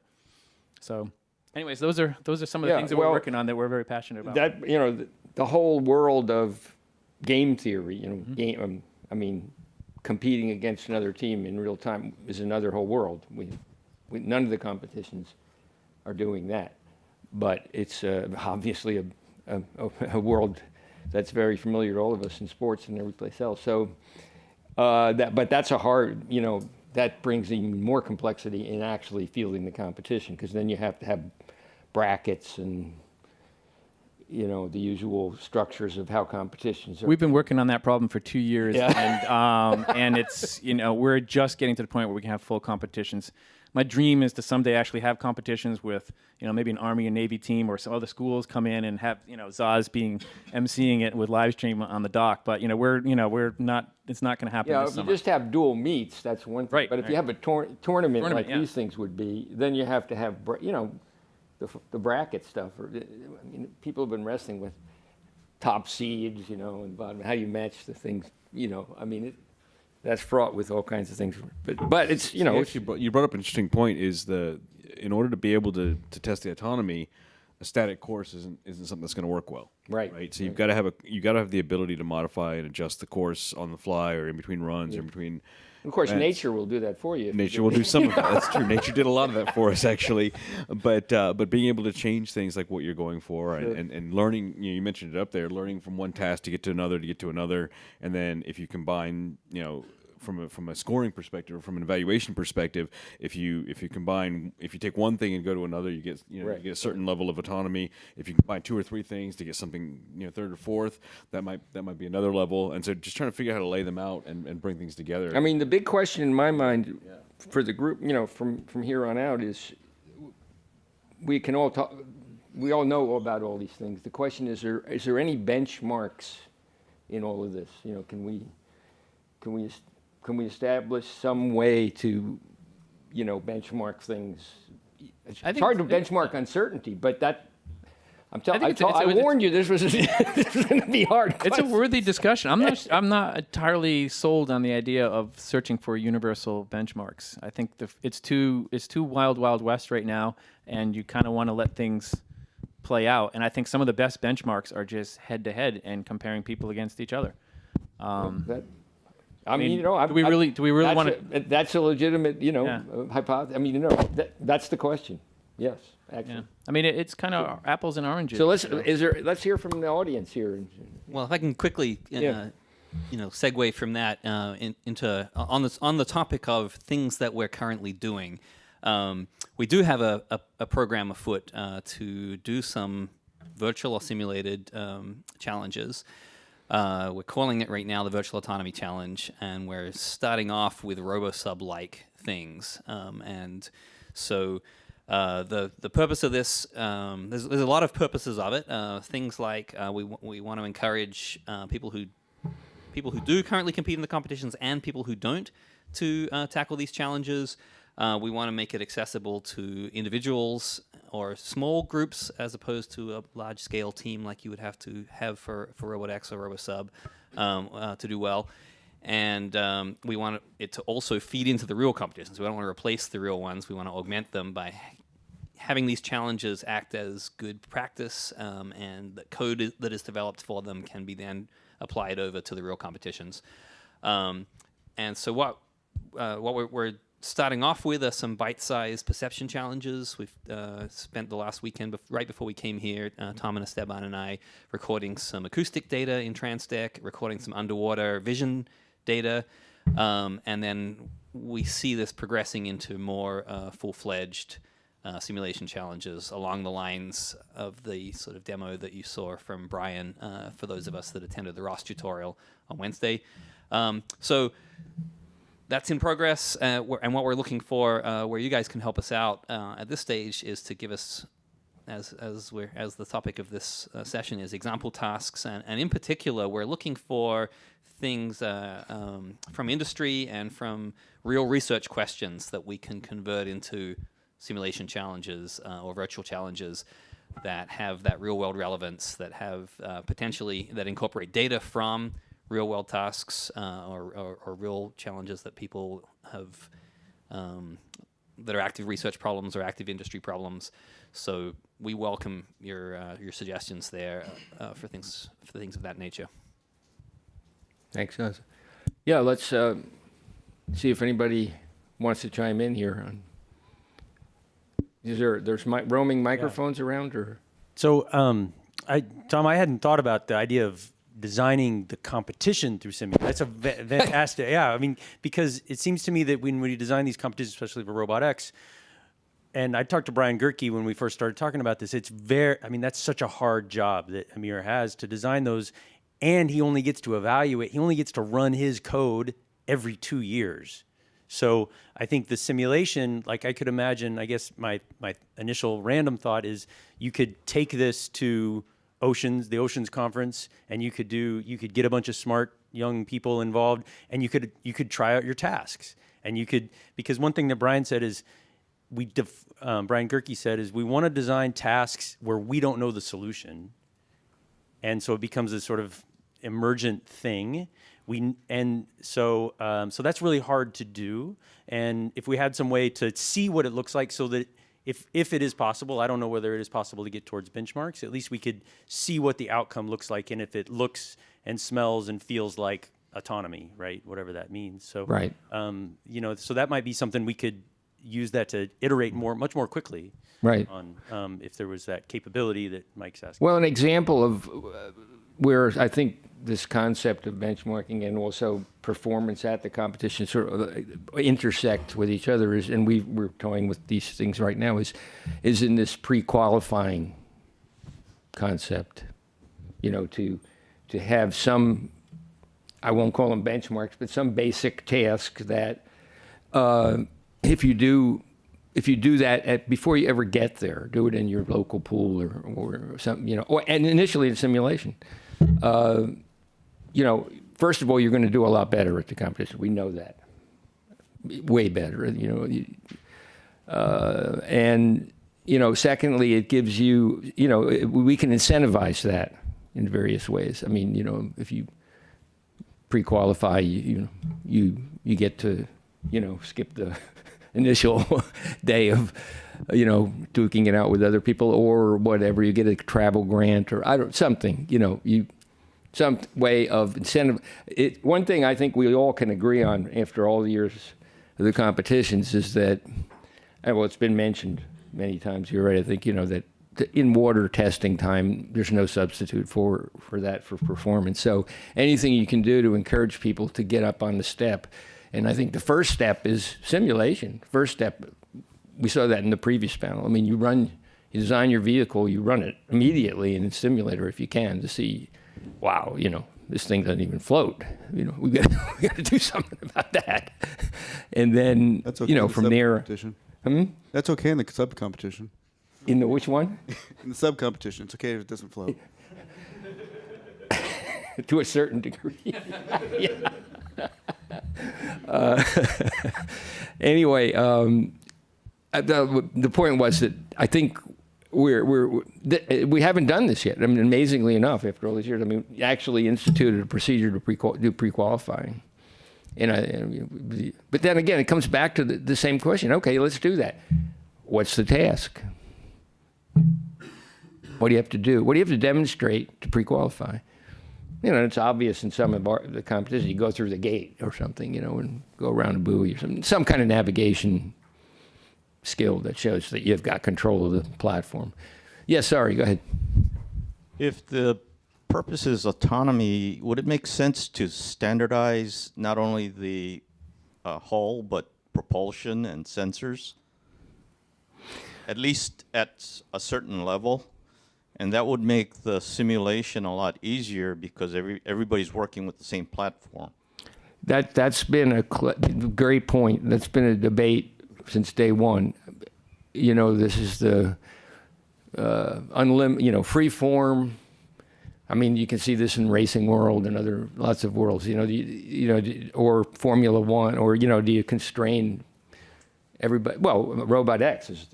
So. Anyways, those are some of the things that we're working on that we're very passionate about. That the whole world of game theory, competing against another team in real time is another whole world. None of the competitions are doing that, but it's obviously a world that's very familiar to all of us in sports and every place else. So, but that's a hard, that brings even more complexity in actually fielding the competition, because then you have to have brackets and the usual structures of how competitions are. We've been working on that problem for 2 years, and it's we're just getting to the point where we can have full competitions. My dream is to someday actually have competitions with maybe an Army and Navy team, or some other schools come in and have Zaz being emceeing it with live stream on the dock. But we're not. It's not going to happen. This if summer. you just have dual meets, that's one thing. Right. But if you have a tournament like these things would be, then you have to have the bracket stuff. People have been wrestling with top seeds, and bottom. How you match the things, that's fraught with all kinds of things. But it's Actually, you brought up an interesting point. Is in order to be able to test the autonomy, a static course isn't something that's going to work well. Right. So you've got to have the ability to modify and adjust the course on the fly or in between runs or in between. Of course, That's- nature will do that for you. if you Nature do will it. do some of that. That's true. Nature did a lot of that for us, actually. But being able to change things like what you're going for and learning, you mentioned it up there, learning from one task to get to another, and then if you combine, from a scoring perspective or from an evaluation perspective, if you take one thing and go to another, you get you get a certain level of autonomy. If you combine 2 or 3 things to get something third or fourth, that might be another level. And so just trying to figure out how to lay them out and bring things together. I mean, the big question in my mind for the group, from here on out is we can all talk. We all know about all these things. The question is there any benchmarks in all of this? Can we establish some way to, benchmark things? It's hard to benchmark uncertainty, but that I warned you this was going to be hard. It's a worthy discussion. I'm not entirely sold on the idea of searching for universal benchmarks. I think it's too wild west right now, and you kind of want to let things play out. And I think some of the best benchmarks are just head to head and comparing people against each other. Do we really want to? That's a legitimate, hypothesis. I mean, that's the question. Yes, actually. Yeah. I mean, it's kind of apples and oranges. So let's hear from the audience here. Well, if I can quickly, segue from that into on the topic of things that we're currently doing. We do have a program afoot to do some virtual or simulated challenges. We're calling it right now the Virtual Autonomy Challenge, and we're starting off with RoboSub-like things. And so the purpose of this, there's a lot of purposes of it. Things like we want to encourage people who do currently compete in the competitions and people who don't to tackle these challenges. We want to make it accessible to individuals or small groups as opposed to a large-scale team like you would have to have for RobotX or RoboSub to do well. And we want it to also feed into the real competitions. We don't want to replace the real ones. We want to augment them by having these challenges act as good practice, and the code that is developed for them can be then applied over to the real competitions. And so what we're starting off with are some bite-sized perception challenges. We've spent the last weekend, right before we came here, Tom and Esteban and I, recording some acoustic data in Transdeck, recording some underwater vision data, and then we see this progressing into more full-fledged simulation challenges along the lines of the sort of demo that you saw from Brian for those of us that attended the Ross tutorial on Wednesday. So that's in progress, and what we're looking for, where you guys can help us out at this stage, is to give us, as the topic of this session is, example tasks, and in particular, we're looking for things from industry and from real research questions that we can convert into simulation challenges or virtual challenges that have that real-world relevance, that have potentially that incorporate data from real-world tasks or real challenges that people have that are active research problems or active industry problems. So we welcome your suggestions there for things of that nature. Thanks, guys. Yeah, let's see if anybody wants to chime in here. There's roaming microphones around, or? So, Tom, I hadn't thought about the idea of designing the competition through simulation. That's a fantastic, yeah. I mean, because it seems to me that when we design these competitions, especially for RobotX, and I talked to Brian Gerke when we first started talking about this, that's such a hard job that Amir has to design those, and he only gets to run his code every 2 years. So I think the simulation, like I could imagine, I guess my initial random thought is you could take this to the Oceans Conference, and you could get a bunch of smart young people involved, and you could try out your tasks, and because one thing that Brian said is Brian Gerke said is we want to design tasks where we don't know the solution, and so it becomes a sort of emergent thing. So that's really hard to do, and if we had some way to see what it looks like, so that if it is possible, I don't know whether it is possible to get towards benchmarks, at least we could see what the outcome looks like, and if it looks and smells and feels like autonomy, right? Whatever that means. So, Right. You know, so that might be something we could use that to iterate much more quickly. Right. On if there was that capability that Mike's asking. Well, an example of where I think this concept of benchmarking and also performance at the competition sort of intersect with each other is, and we're toying with these things right now, is in this pre-qualifying concept. You know, to have some, I won't call them benchmarks, but some basic task that if you do that before you ever get there, do it in your local pool or something, you know, and initially in simulation. You know, first of all, you're going to do a lot better at the competition. We know that. Way better, you know. And, you know, secondly, it gives you, you know, we can incentivize that in various ways. I mean, you know, if you pre-qualify, you get to, you know, skip the initial day of, you know, duking it out with other people or whatever. You get a travel grant or something, you know, some way of incentive. One thing I think we all can agree on after all the years of the competitions is that, well, it's been mentioned many times here, right? I think, you know, that in water testing time, there's no substitute for that for performance. So anything you can do to encourage people to get up on the step. And I think the first step is simulation. First step, we saw that in the previous panel. I mean, you design your vehicle, you run it immediately in a simulator if you can to see, wow, you know, this thing doesn't even float. You know, we got to do something about that. And then, That's okay you know, in the from there. sub-competition. Hmm? That's okay in the sub-competition. In the which one? In the sub-competition, it's okay if it doesn't float. To a certain degree. Yeah. Anyway, the point was that I think we haven't done this yet. I mean, amazingly enough, after all these years, I mean, we actually instituted a procedure to do pre-qualifying. But then again, it comes back to the same question. Okay, let's do that. What's the task? What do you have to do? What do you have to demonstrate to pre-qualify? You know, it's obvious in some of the competition. You go through the gate or something, you know, and go around a buoy or something. Some kind of navigation skill that shows that you've got control of the platform. Yes, sorry, go ahead. If the purpose is autonomy, would it make sense to standardize not only the hull, but propulsion and sensors? At least at a certain level. And that would make the simulation a lot easier because everybody's working with the same platform. That's been a great point. That's been a debate since day one. You know, this is the free form. I mean, you can see this in racing world and lots of worlds. You know, or Formula One, or do you constrain everybody? Well, RobotX is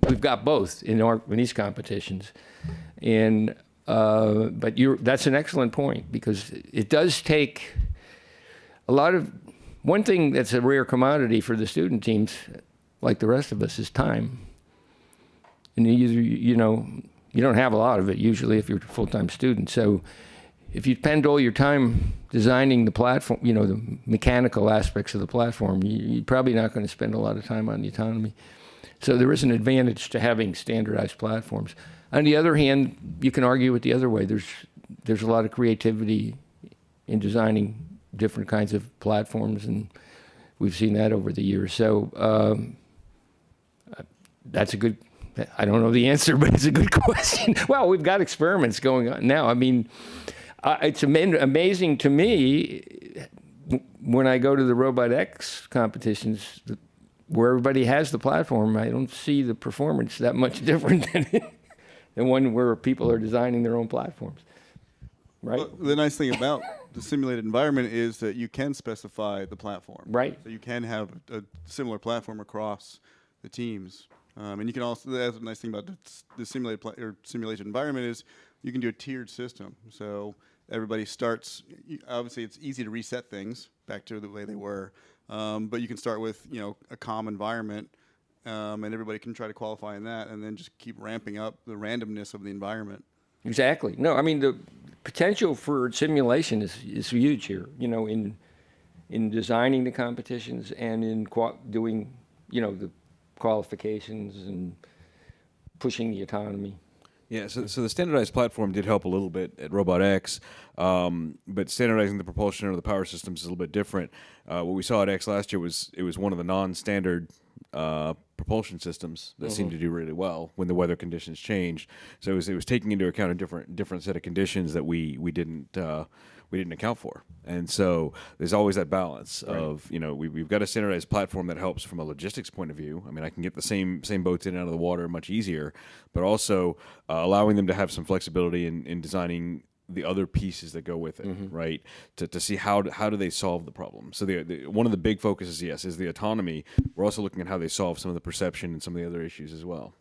we've got both in these competitions, and but that's an excellent point because it does take a lot of. One thing that's a rare commodity for the student teams, like the rest of us, is time. And you don't have a lot of it usually if you're a full-time student. So if you spend all your time designing the platform, the mechanical aspects of the platform, you're probably not going to spend a lot of time on the autonomy. So there is an advantage to having standardized platforms. On the other hand, you can argue it the other way. There's a lot of creativity in designing different kinds of platforms, and we've seen that over the years. So that's a good, I don't know the answer, but it's a good question. Well, we've got experiments going on now. I mean, it's amazing to me when I go to the RobotX competitions where everybody has the platform. I don't see the performance that much different than one where people are designing their own platforms. Right? Well, the nice thing about the simulated environment is that you can specify the platform. Right. So you can have a similar platform across the teams. And you can also, that's the nice thing about the simulated environment is you can do a tiered system. So everybody starts, obviously it's easy to reset things back to the way they were, but you can start with, a calm environment, and everybody can try to qualify in that and then just keep ramping up the randomness of the environment. Exactly. No, I mean, potential for simulation is huge here, you know, in designing the competitions and in doing, you know, the qualifications and pushing the autonomy. Yeah, so the standardized platform did help a little bit at RobotX, but standardizing the propulsion or the power systems is a little bit different. What we saw at X last year was it was one of the non-standard propulsion systems that seemed to do really well when the weather conditions changed. So it was taking into account a different set of conditions that we didn't account for. And so there's always that balance of, you know, we've got a standardized platform that helps from a logistics point of view. I mean, I can get the same boats in and out of the water much easier, but also allowing them to have some flexibility in designing the other pieces that go with it, right? To see how do they solve the problem. So one of the big focuses, yes, is the autonomy. We're also looking at how they solve some of the perception and some of the other issues as well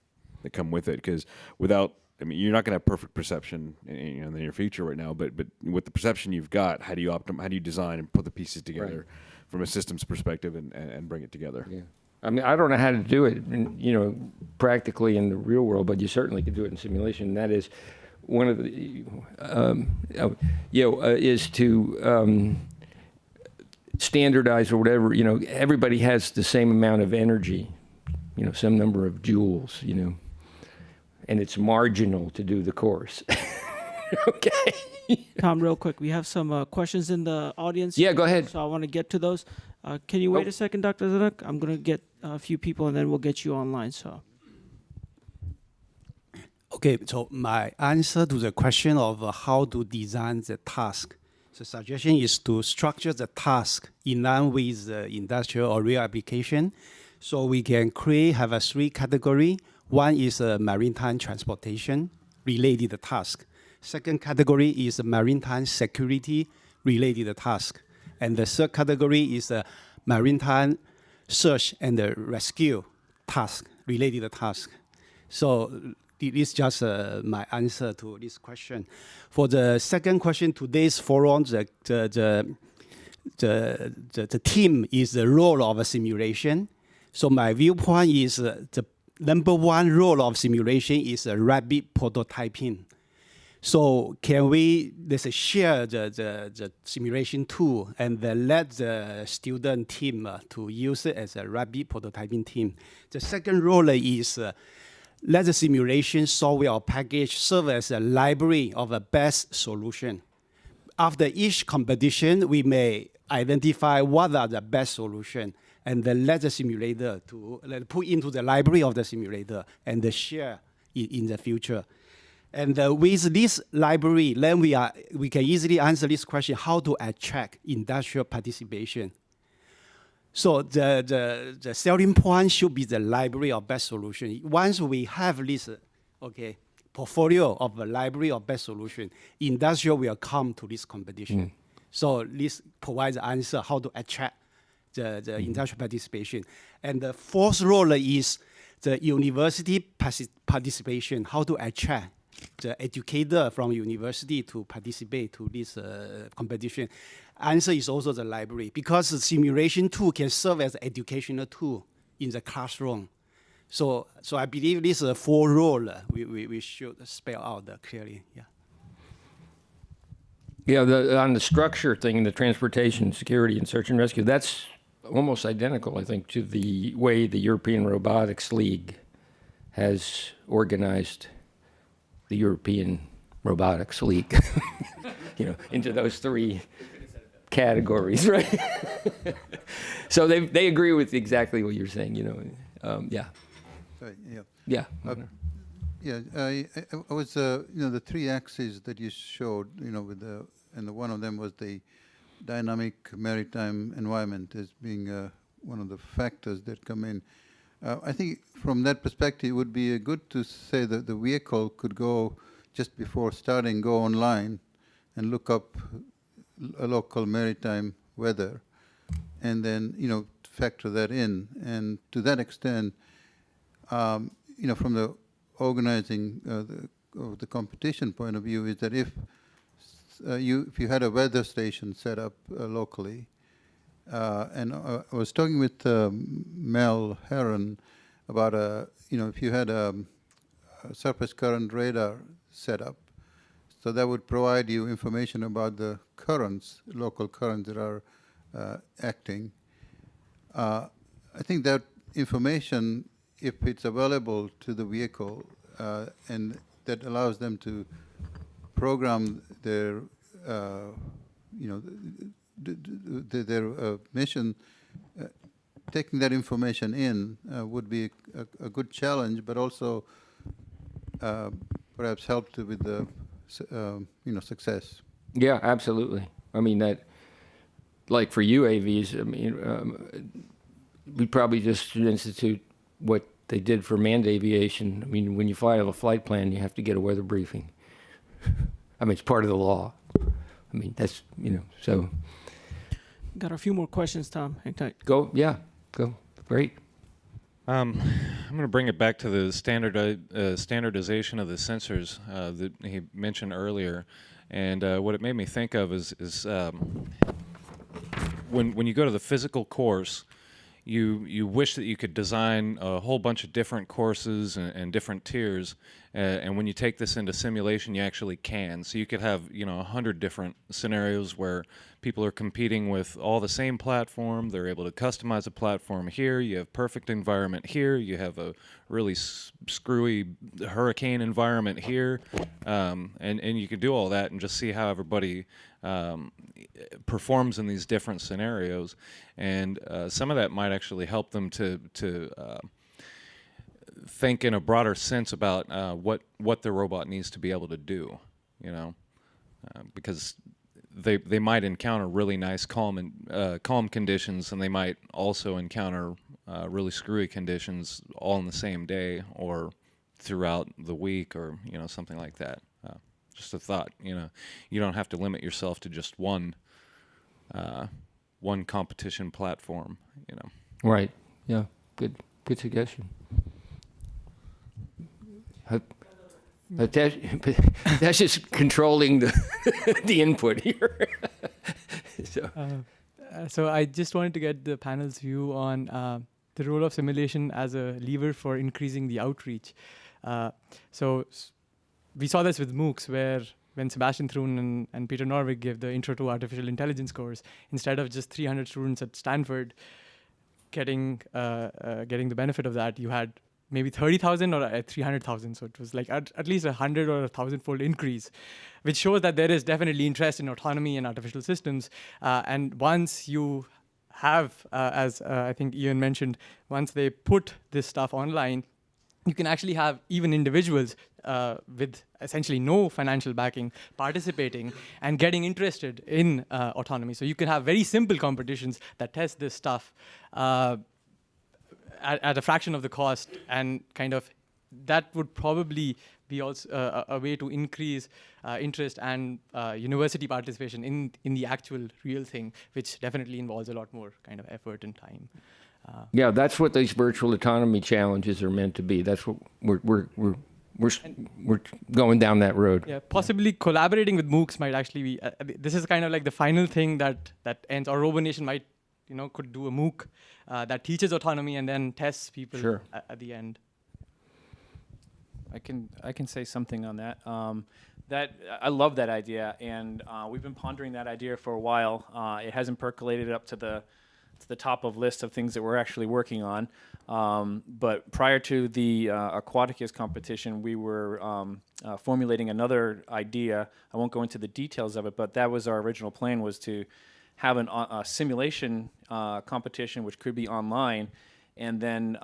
that come with it. Because without, I mean, you're not going to have perfect perception in the near future right now, but with the perception you've got, how do you design and put the pieces together from a systems perspective and bring it together? Yeah. I mean, I don't know how to do it, you know, practically in the real world, but you certainly could do it in simulation. And that is one of the, is to standardize or whatever. You know, everybody has the same amount of energy, you know, some number of joules, you know, and it's marginal to do the course. Okay. Tom, real quick, we have some questions in the audience. Yeah, go ahead. So I want to get to those. Can you wait a second, Dr. Zanuck? I'm going to get a few people, and then we'll get you online. So. Okay, so my answer to the question of how to design the task. The suggestion is to structure the task in line with the industrial or real application. So we can have a 3 category. One is maritime transportation related task. Second category is maritime security related task. And the third category is maritime search and rescue task related task. So this is just my answer to this question. For the second question, today's forum, the theme is the role of a simulation. So my viewpoint is the number one role of simulation is rapid prototyping. So can we share the simulation tool and then let the student team to use it as a rapid prototyping team? The second role is let the simulation software or package serve as a library of a best solution. After each competition, we may identify what are the best solution and then let the simulator to put into the library of the simulator and share it in the future. And with this library, then we can easily answer this question: how to attract industrial participation. So the selling point should be the library of best solution. Once we have this portfolio of a library of best solution, industrial will come to this competition. So this provides the answer how to attract the industrial participation. And the fourth role is the university participation, how to attract the educator from university to participate to this competition. Answer is also the library, because the simulation tool can serve as an educational tool in the classroom. So I believe this is a 4 role we should spell out clearly. Yeah. Yeah, on the structure thing, the transportation, security, and search and rescue, that's almost identical, I think, to the way the European Robotics League has organized the European Robotics League, you know, into those 3 categories, right? So they agree with exactly what you're saying, you know. Yeah. Sorry, yeah. Yeah. Yeah. I was, you know, the 3 axes that you showed, you know, with and one of them was the dynamic maritime environment as being one of the factors that come in. I think from that perspective, it would be good to say that the vehicle could go just before starting, go online and look up a local maritime weather, and then, you know, factor that in. And to that extent, you know, from the organizing of the competition point of view, is that if you had a weather station set up locally, and I was talking with Mel Heron about you know, if you had a surface current radar set up, So that would provide you information about the currents, local currents that are acting. I think that information, if it's available to the vehicle, and that allows them to program their, their mission, taking that information in would be a good challenge, but also perhaps help with the success. Yeah, absolutely. I mean, that, like for UAVs, I mean, we probably just should institute what they did for manned aviation. I mean, when you fly a flight plan, you have to get a weather briefing. I mean, it's part of the law. I mean, that's, so. Got a few more questions, Tom. Hang tight. Go, yeah, go. Great. I'm going to bring it back to the standardization of the sensors that he mentioned earlier. And what it made me think of is when you go to the physical course, you wish that you could design a whole bunch of different courses and different tiers, and when you take this into simulation, you actually can. So you could have 100 different scenarios where people are competing with all the same platform. They're able to customize a platform here. You have perfect environment here. You have a really screwy hurricane environment here, and you could do all that and just see how everybody performs in these different scenarios, and some of that might actually help them to think in a broader sense about what the robot needs to be able to do, because they might encounter really nice calm conditions, and they might also encounter really screwy conditions all in the same day or throughout the week, or something like that. Just a thought, you don't have to limit yourself to just one competition platform, Right. Yeah. Good suggestion. But that's just controlling the input here. So I just wanted to get the panel's view on the role of simulation as a lever for increasing the outreach. So we saw this with MOOCs, where when Sebastian Thrun and Peter Norvig gave the Intro to Artificial Intelligence course, instead of just 300 students at Stanford getting the benefit of that, you had maybe 30,000 or 300,000. So it was like at least 100 or 1,000-fold increase, which shows that there is definitely interest in autonomy and artificial systems. And once you have, as I think Ian mentioned, once they put this stuff online, you can actually have even individuals with essentially no financial backing participating and getting interested in autonomy. So you can have very simple competitions that test this stuff at a fraction of the cost, and kind of that would probably be also a way to increase interest and university participation in the actual real thing, which definitely involves a lot more kind of effort and time. Yeah, that's what these virtual autonomy challenges are meant to be. That's what we're going down that road. Yeah, possibly collaborating with MOOCs might actually be. This is kind of like the final thing that ends. Or RoboNation might, could do a MOOC that teaches autonomy and then tests people Sure. at the end. I can say something on that. That I love that idea, and we've been pondering that idea for a while. It hasn't percolated up to the top of list of things that we're actually working on. But prior to the Aquaticus competition, we were formulating another idea. I won't go into the details of it, but that was our original plan, was to have a simulation competition, which could be online. And then,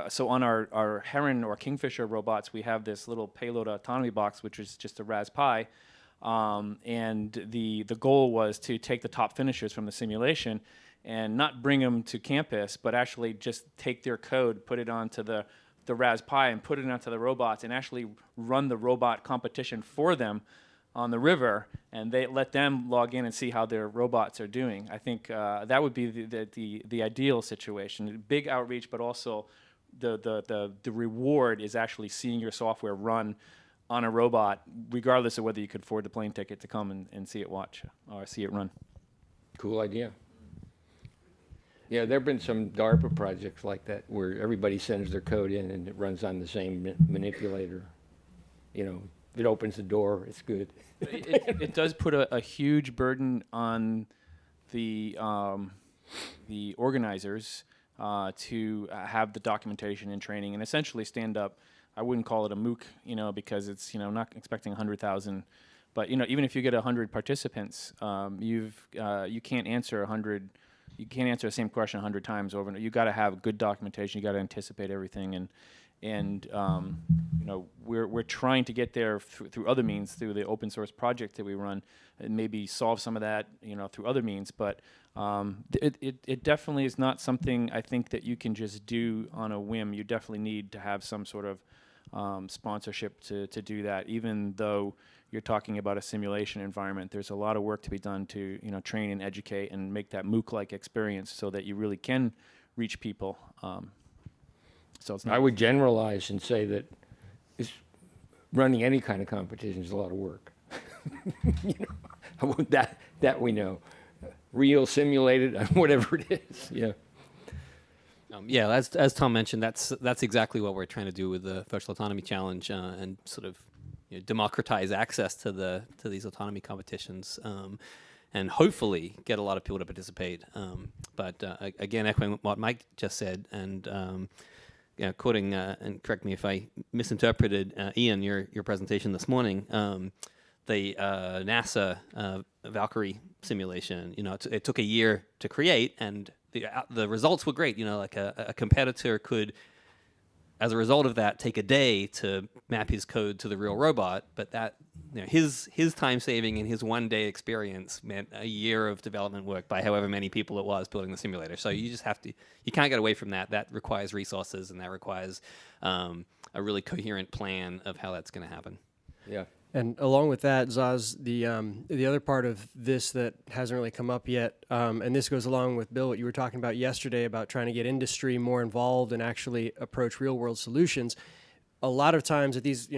so on our Heron or Kingfisher robots, we have this little payload autonomy box, which is just a Raspberry Pi. And the goal was to take the top finishers from the simulation and not bring them to campus, but actually just take their code, put it onto the Raspberry Pi, and put it onto the robots, and actually run the robot competition for them on the river, and they let them log in and see how their robots are doing. I think that would be the ideal situation. Big outreach, but also the reward is actually seeing your software run on a robot, regardless of whether you could afford the plane ticket to come and see it see it run. Cool idea. Yeah, there have been some DARPA projects like that where everybody sends their code in and it runs on the same manipulator, if it opens the door, it's good. It does put a huge burden on the organizers to have the documentation and training and essentially stand up. I wouldn't call it a MOOC, because it's, not expecting 100,000. But, even if you get 100 participants, you can't answer 100. You can't answer the same question 100 times over. You got to have good documentation. You got to anticipate everything, and we're trying to get there through other means, through the open source project that we run, and maybe solve some of that, through other means. But it definitely is not something I think that you can just do on a whim. You definitely need to have some sort of sponsorship to do that, even though you're talking about a simulation environment. There's a lot of work to be done to train and educate and make that MOOC-like experience so that you really can reach people. So it's not. I would generalize and say that running any kind of competition is a lot of work. That we know. Real, simulated, whatever it is. Yeah. As Tom mentioned, that's exactly what we're trying to do with the Virtual Autonomy Challenge, and sort of democratize access to these autonomy competitions, and hopefully get a lot of people to participate. But again, echoing what Mike just said, and quoting, and correct me if I misinterpreted, Ian, your presentation this morning, the NASA Valkyrie simulation, it took a year to create, and the results were great. Like a competitor could, as a result of that, take a day to map his code to the real robot, but that his time saving and his 1 day experience meant a year of development work by however many people it was building the simulator. So you just have to, you can't get away from that. That requires resources, and that requires a really coherent plan of how that's going to happen. Yeah. And along with that, Zaz, the other part of this that hasn't really come up yet, and this goes along with, Bill, what you were talking about yesterday about trying to get industry more involved and actually approach real-world solutions. A lot of times at these,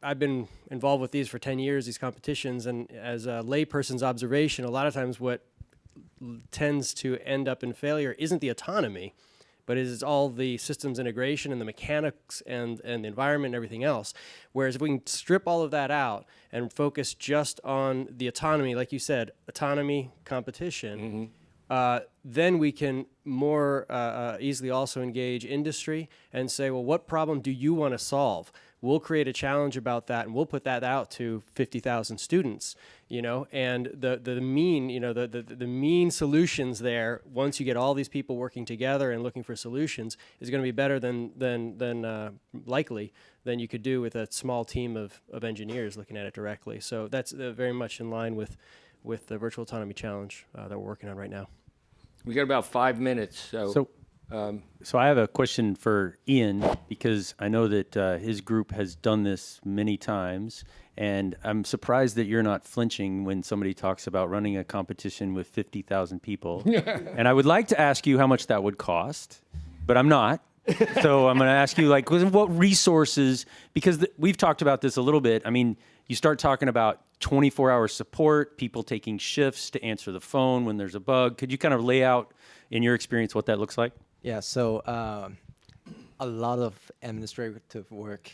I've been involved with these for 10 years, these competitions, and as a layperson's observation, a lot of times what tends to end up in failure isn't the autonomy, but it's all the systems integration and the mechanics and the environment and everything else. Whereas if we can strip all of that out and focus just on the autonomy, like you said, autonomy, competition, then we can more easily also engage industry and say, well, what problem do you want to solve? We'll create a challenge about that, and we'll put that out to 50,000 students, and the mean solutions there, once you get all these people working together and looking for solutions, is going to be better than likely than you could do with a small team of engineers looking at it directly. So that's very much in line with the Virtual Autonomy Challenge that we're working on right now. We got about 5 minutes, So I have a question for Ian, because I know that his group has done this many times, and I'm surprised that you're not flinching when somebody talks about running a competition with 50,000 people. And I would like to ask you how much that would cost, but I'm not. So I'm going to ask you, like, what resources, because we've talked about this a little bit. I mean, you start talking about 24-hour support, people taking shifts to answer the phone when there's a bug. Could you kind of lay out, in your experience, what that looks like? Yeah, so a lot of administrative work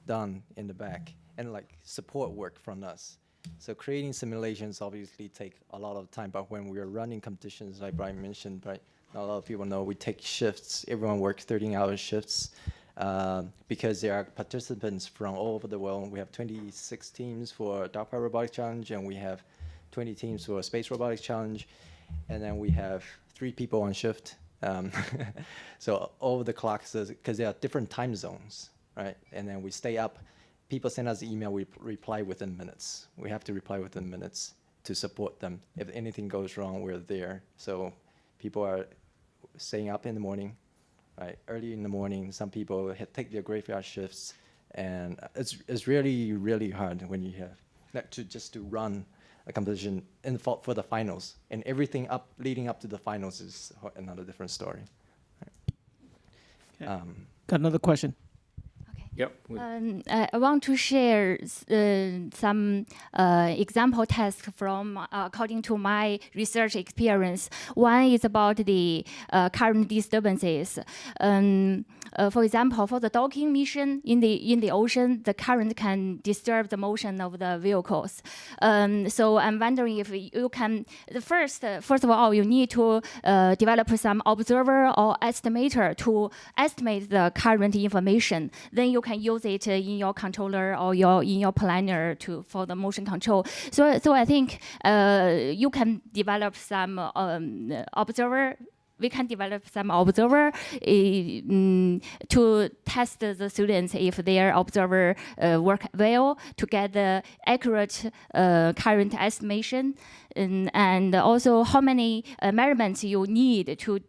done in the back, and like support work from us. So creating simulations obviously take a lot of time, but when we are running competitions, like Brian mentioned, right, not a lot of people know we take shifts. Everyone works 13-hour shifts because there are participants from all over the world. We have 26 teams for Dark Power Robotics Challenge, and we have 20 teams for Space Robotics Challenge, and then we have 3 people on shift. So over the clock, because there are different time zones, right? And then we stay up. People send us an email, we reply within minutes. We have to reply within minutes to support them. If anything goes wrong, we're there. So people are staying up in the morning, right? Early in the morning, some people take their graveyard shifts, and it's really, really hard when you have to run a competition for the finals, and everything leading up to the finals is another different story. Okay. Got another question. Okay. Yep. I want to share some example tasks from according to my research experience. One is about the current disturbances. For example, for the docking mission in the ocean, the current can disturb the motion of the vehicles. So I'm wondering if you can first of all, you need to develop some observer or estimator to estimate the current information. Then you can use it in your controller or in your planner for the motion control. So I think you can develop some observer. We can develop some observer to test the students if their observer work well to get the accurate current estimation, and also how many measurements you need to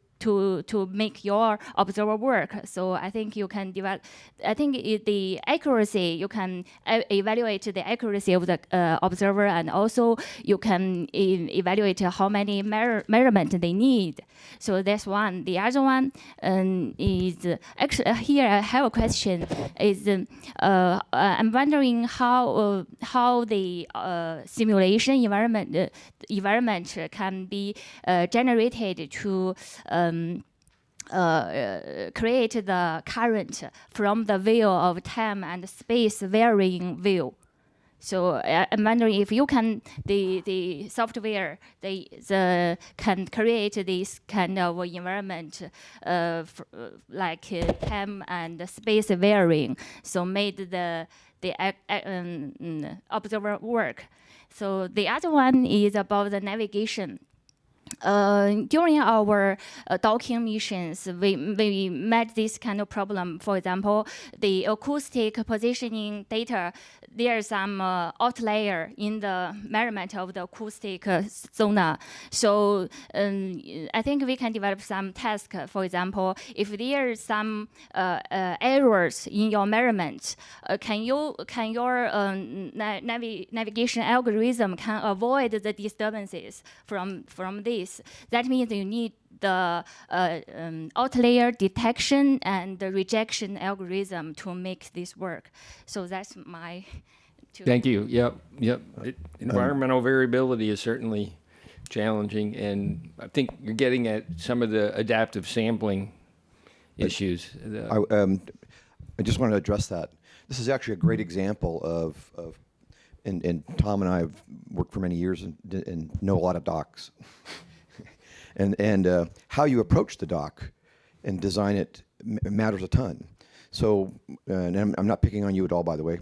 make your observer work. So I think you can develop. I think the accuracy, you can evaluate the accuracy of the observer, and also you can evaluate how many measurements they need. So that's one. The other one is actually here I have a question. Is I'm wondering how the simulation environment can be generated to create the current from the view of time and space varying view. So I'm wondering if you can, the software, can create this kind of environment like time and space varying, so made the observer work. So the other one is about the navigation. During our docking missions, we met this kind of problem. For example, the acoustic positioning data, there's some outlier in the measurement of the acoustic sonar. So I think we can develop some task. For example, if there's some errors in your measurement, can your navigation algorithm can avoid the disturbances from this? That means you need the outlier detection and the rejection algorithm to make this work. So that's my. Thank you. Yep. Environmental variability is certainly challenging, and I think you're getting at some of the adaptive sampling issues. I just wanted to address that. This is actually a great example of and Tom and I have worked for many years and know a lot of docks. And how you approach the dock and design it matters a ton. So, and I'm not picking on you at all, by the way,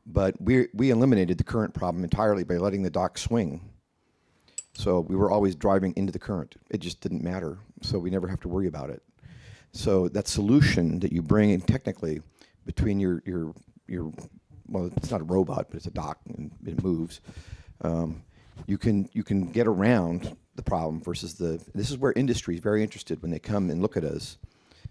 but we eliminated the current problem entirely by letting the dock swing. So we were always driving into the current. It just didn't matter. So we never have to worry about it. So that solution that you bring in technically between your well, it's not a robot, but it's a dock and it moves. You can get around the problem versus this is where industry is very interested when they come and look at us.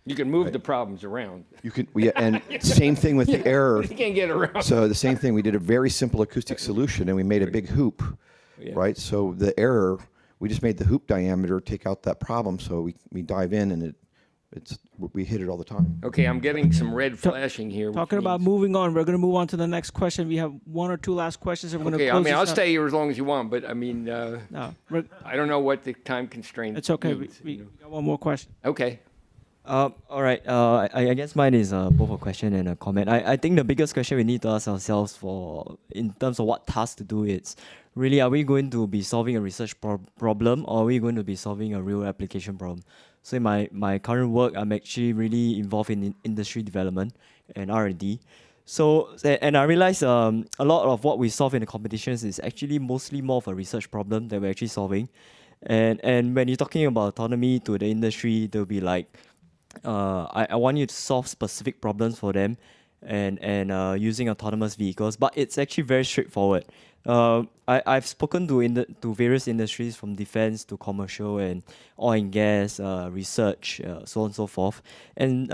You can move the problems around. You can, and same thing with the error. You can't get around. So the same thing, we did a very simple acoustic solution and we made a big hoop, right? So the error, we just made the hoop diameter take out that problem. So we dive in and we hit it all the time. Okay, I'm getting some red flashing here. Talking about moving on, we're going to move on to the next question. We have one or two last questions. And we're going to close I'll this stay here as long as you want, but I mean, I don't know what the time constraint. It's okay. Means, we got one more question. Okay. All right. I guess mine is both a question and a comment. I think the biggest question we need to ask ourselves in terms of what task to do is really, are we going to be solving a research problem, or are we going to be solving a real application problem? So in my current work, I'm actually really involved in industry development and R&D. So, and I realize a lot of what we solve in the competitions is actually mostly more of a research problem that we're actually solving. And when you're talking about autonomy to the industry, they'll be like, I want you to solve specific problems for them and using autonomous vehicles, but it's actually very straightforward. I've spoken to various industries from defense to commercial and oil and gas, research, so on and so forth. And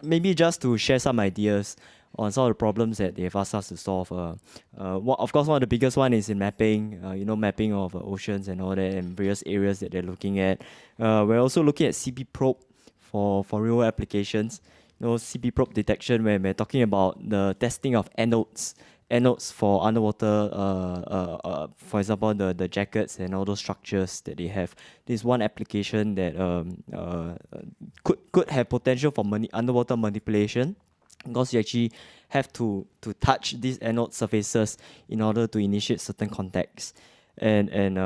maybe just to share some ideas on some of the problems that they've asked us to solve. Of course, one of the biggest one is in mapping, mapping of oceans and all that and various areas that they're looking at. We're also looking at CP probe for real applications. CP probe detection, where we're talking about the testing of anodes for underwater, for example, the jackets and all those structures that they have. This is one application that could have potential for underwater manipulation, because you actually have to touch these anode surfaces in order to initiate certain contacts. And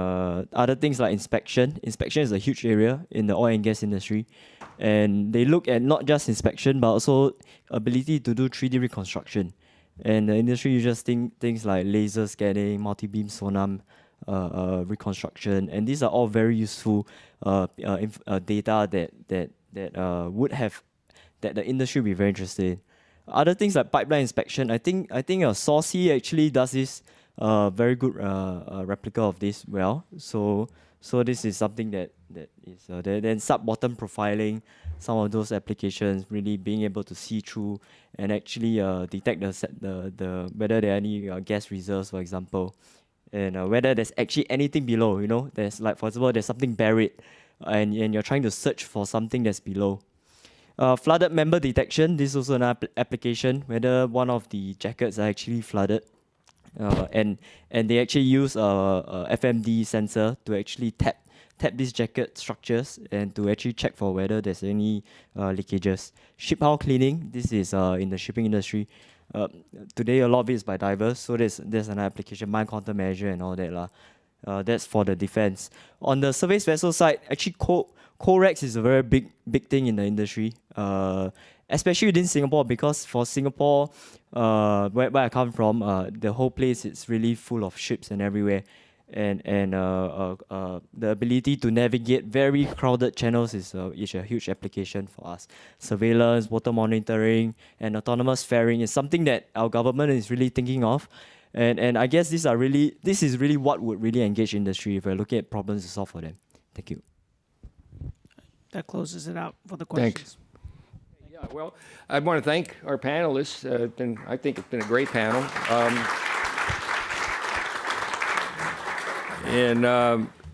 other things like inspection. Inspection is a huge area in the oil and gas industry. And they look at not just inspection, but also ability to do 3D reconstruction. And the industry uses things like laser scanning, multi-beam sonar reconstruction. And these are all very useful data that would have, that the industry would be very interested in. Other things like pipeline inspection, I think Saucy actually does this very good replica of this well. So this is something that is there. Then sub-bottom profiling, some of those applications, really being able to see through and actually detect the whether there are any gas reserves, for example, and whether there's actually anything below. You know, there's like, for example, there's something buried, and you're trying to search for something that's below. Flooded member detection. This is also an application, whether one of the jackets are actually flooded. And they actually use a FMD sensor to actually tap these jacket structures and to actually check for whether there's any leakages. Ship hull cleaning. This is in the shipping industry. Today a lot of it is by divers, so there's an application, mine countermeasure and all that lah. That's for the defense. On the surface vessel side, actually Corex is a very big thing in the industry, especially within Singapore, because for Singapore, where I come from, the whole place is really full of ships and everywhere, and the ability to navigate very crowded channels is a huge application for us. Surveillance, water monitoring, and autonomous ferrying is something that our government is really thinking of. And I guess this is really what would really engage industry if we're looking at problems to solve for them. Thank you. That closes it out for the questions. Thanks. Yeah, well, I want to thank our panelists. I think it's been a great panel.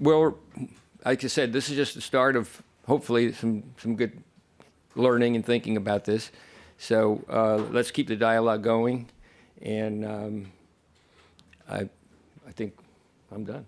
Well, like I said, this is just the start of hopefully some good learning and thinking about this. So let's keep the dialogue going. And I think I'm done.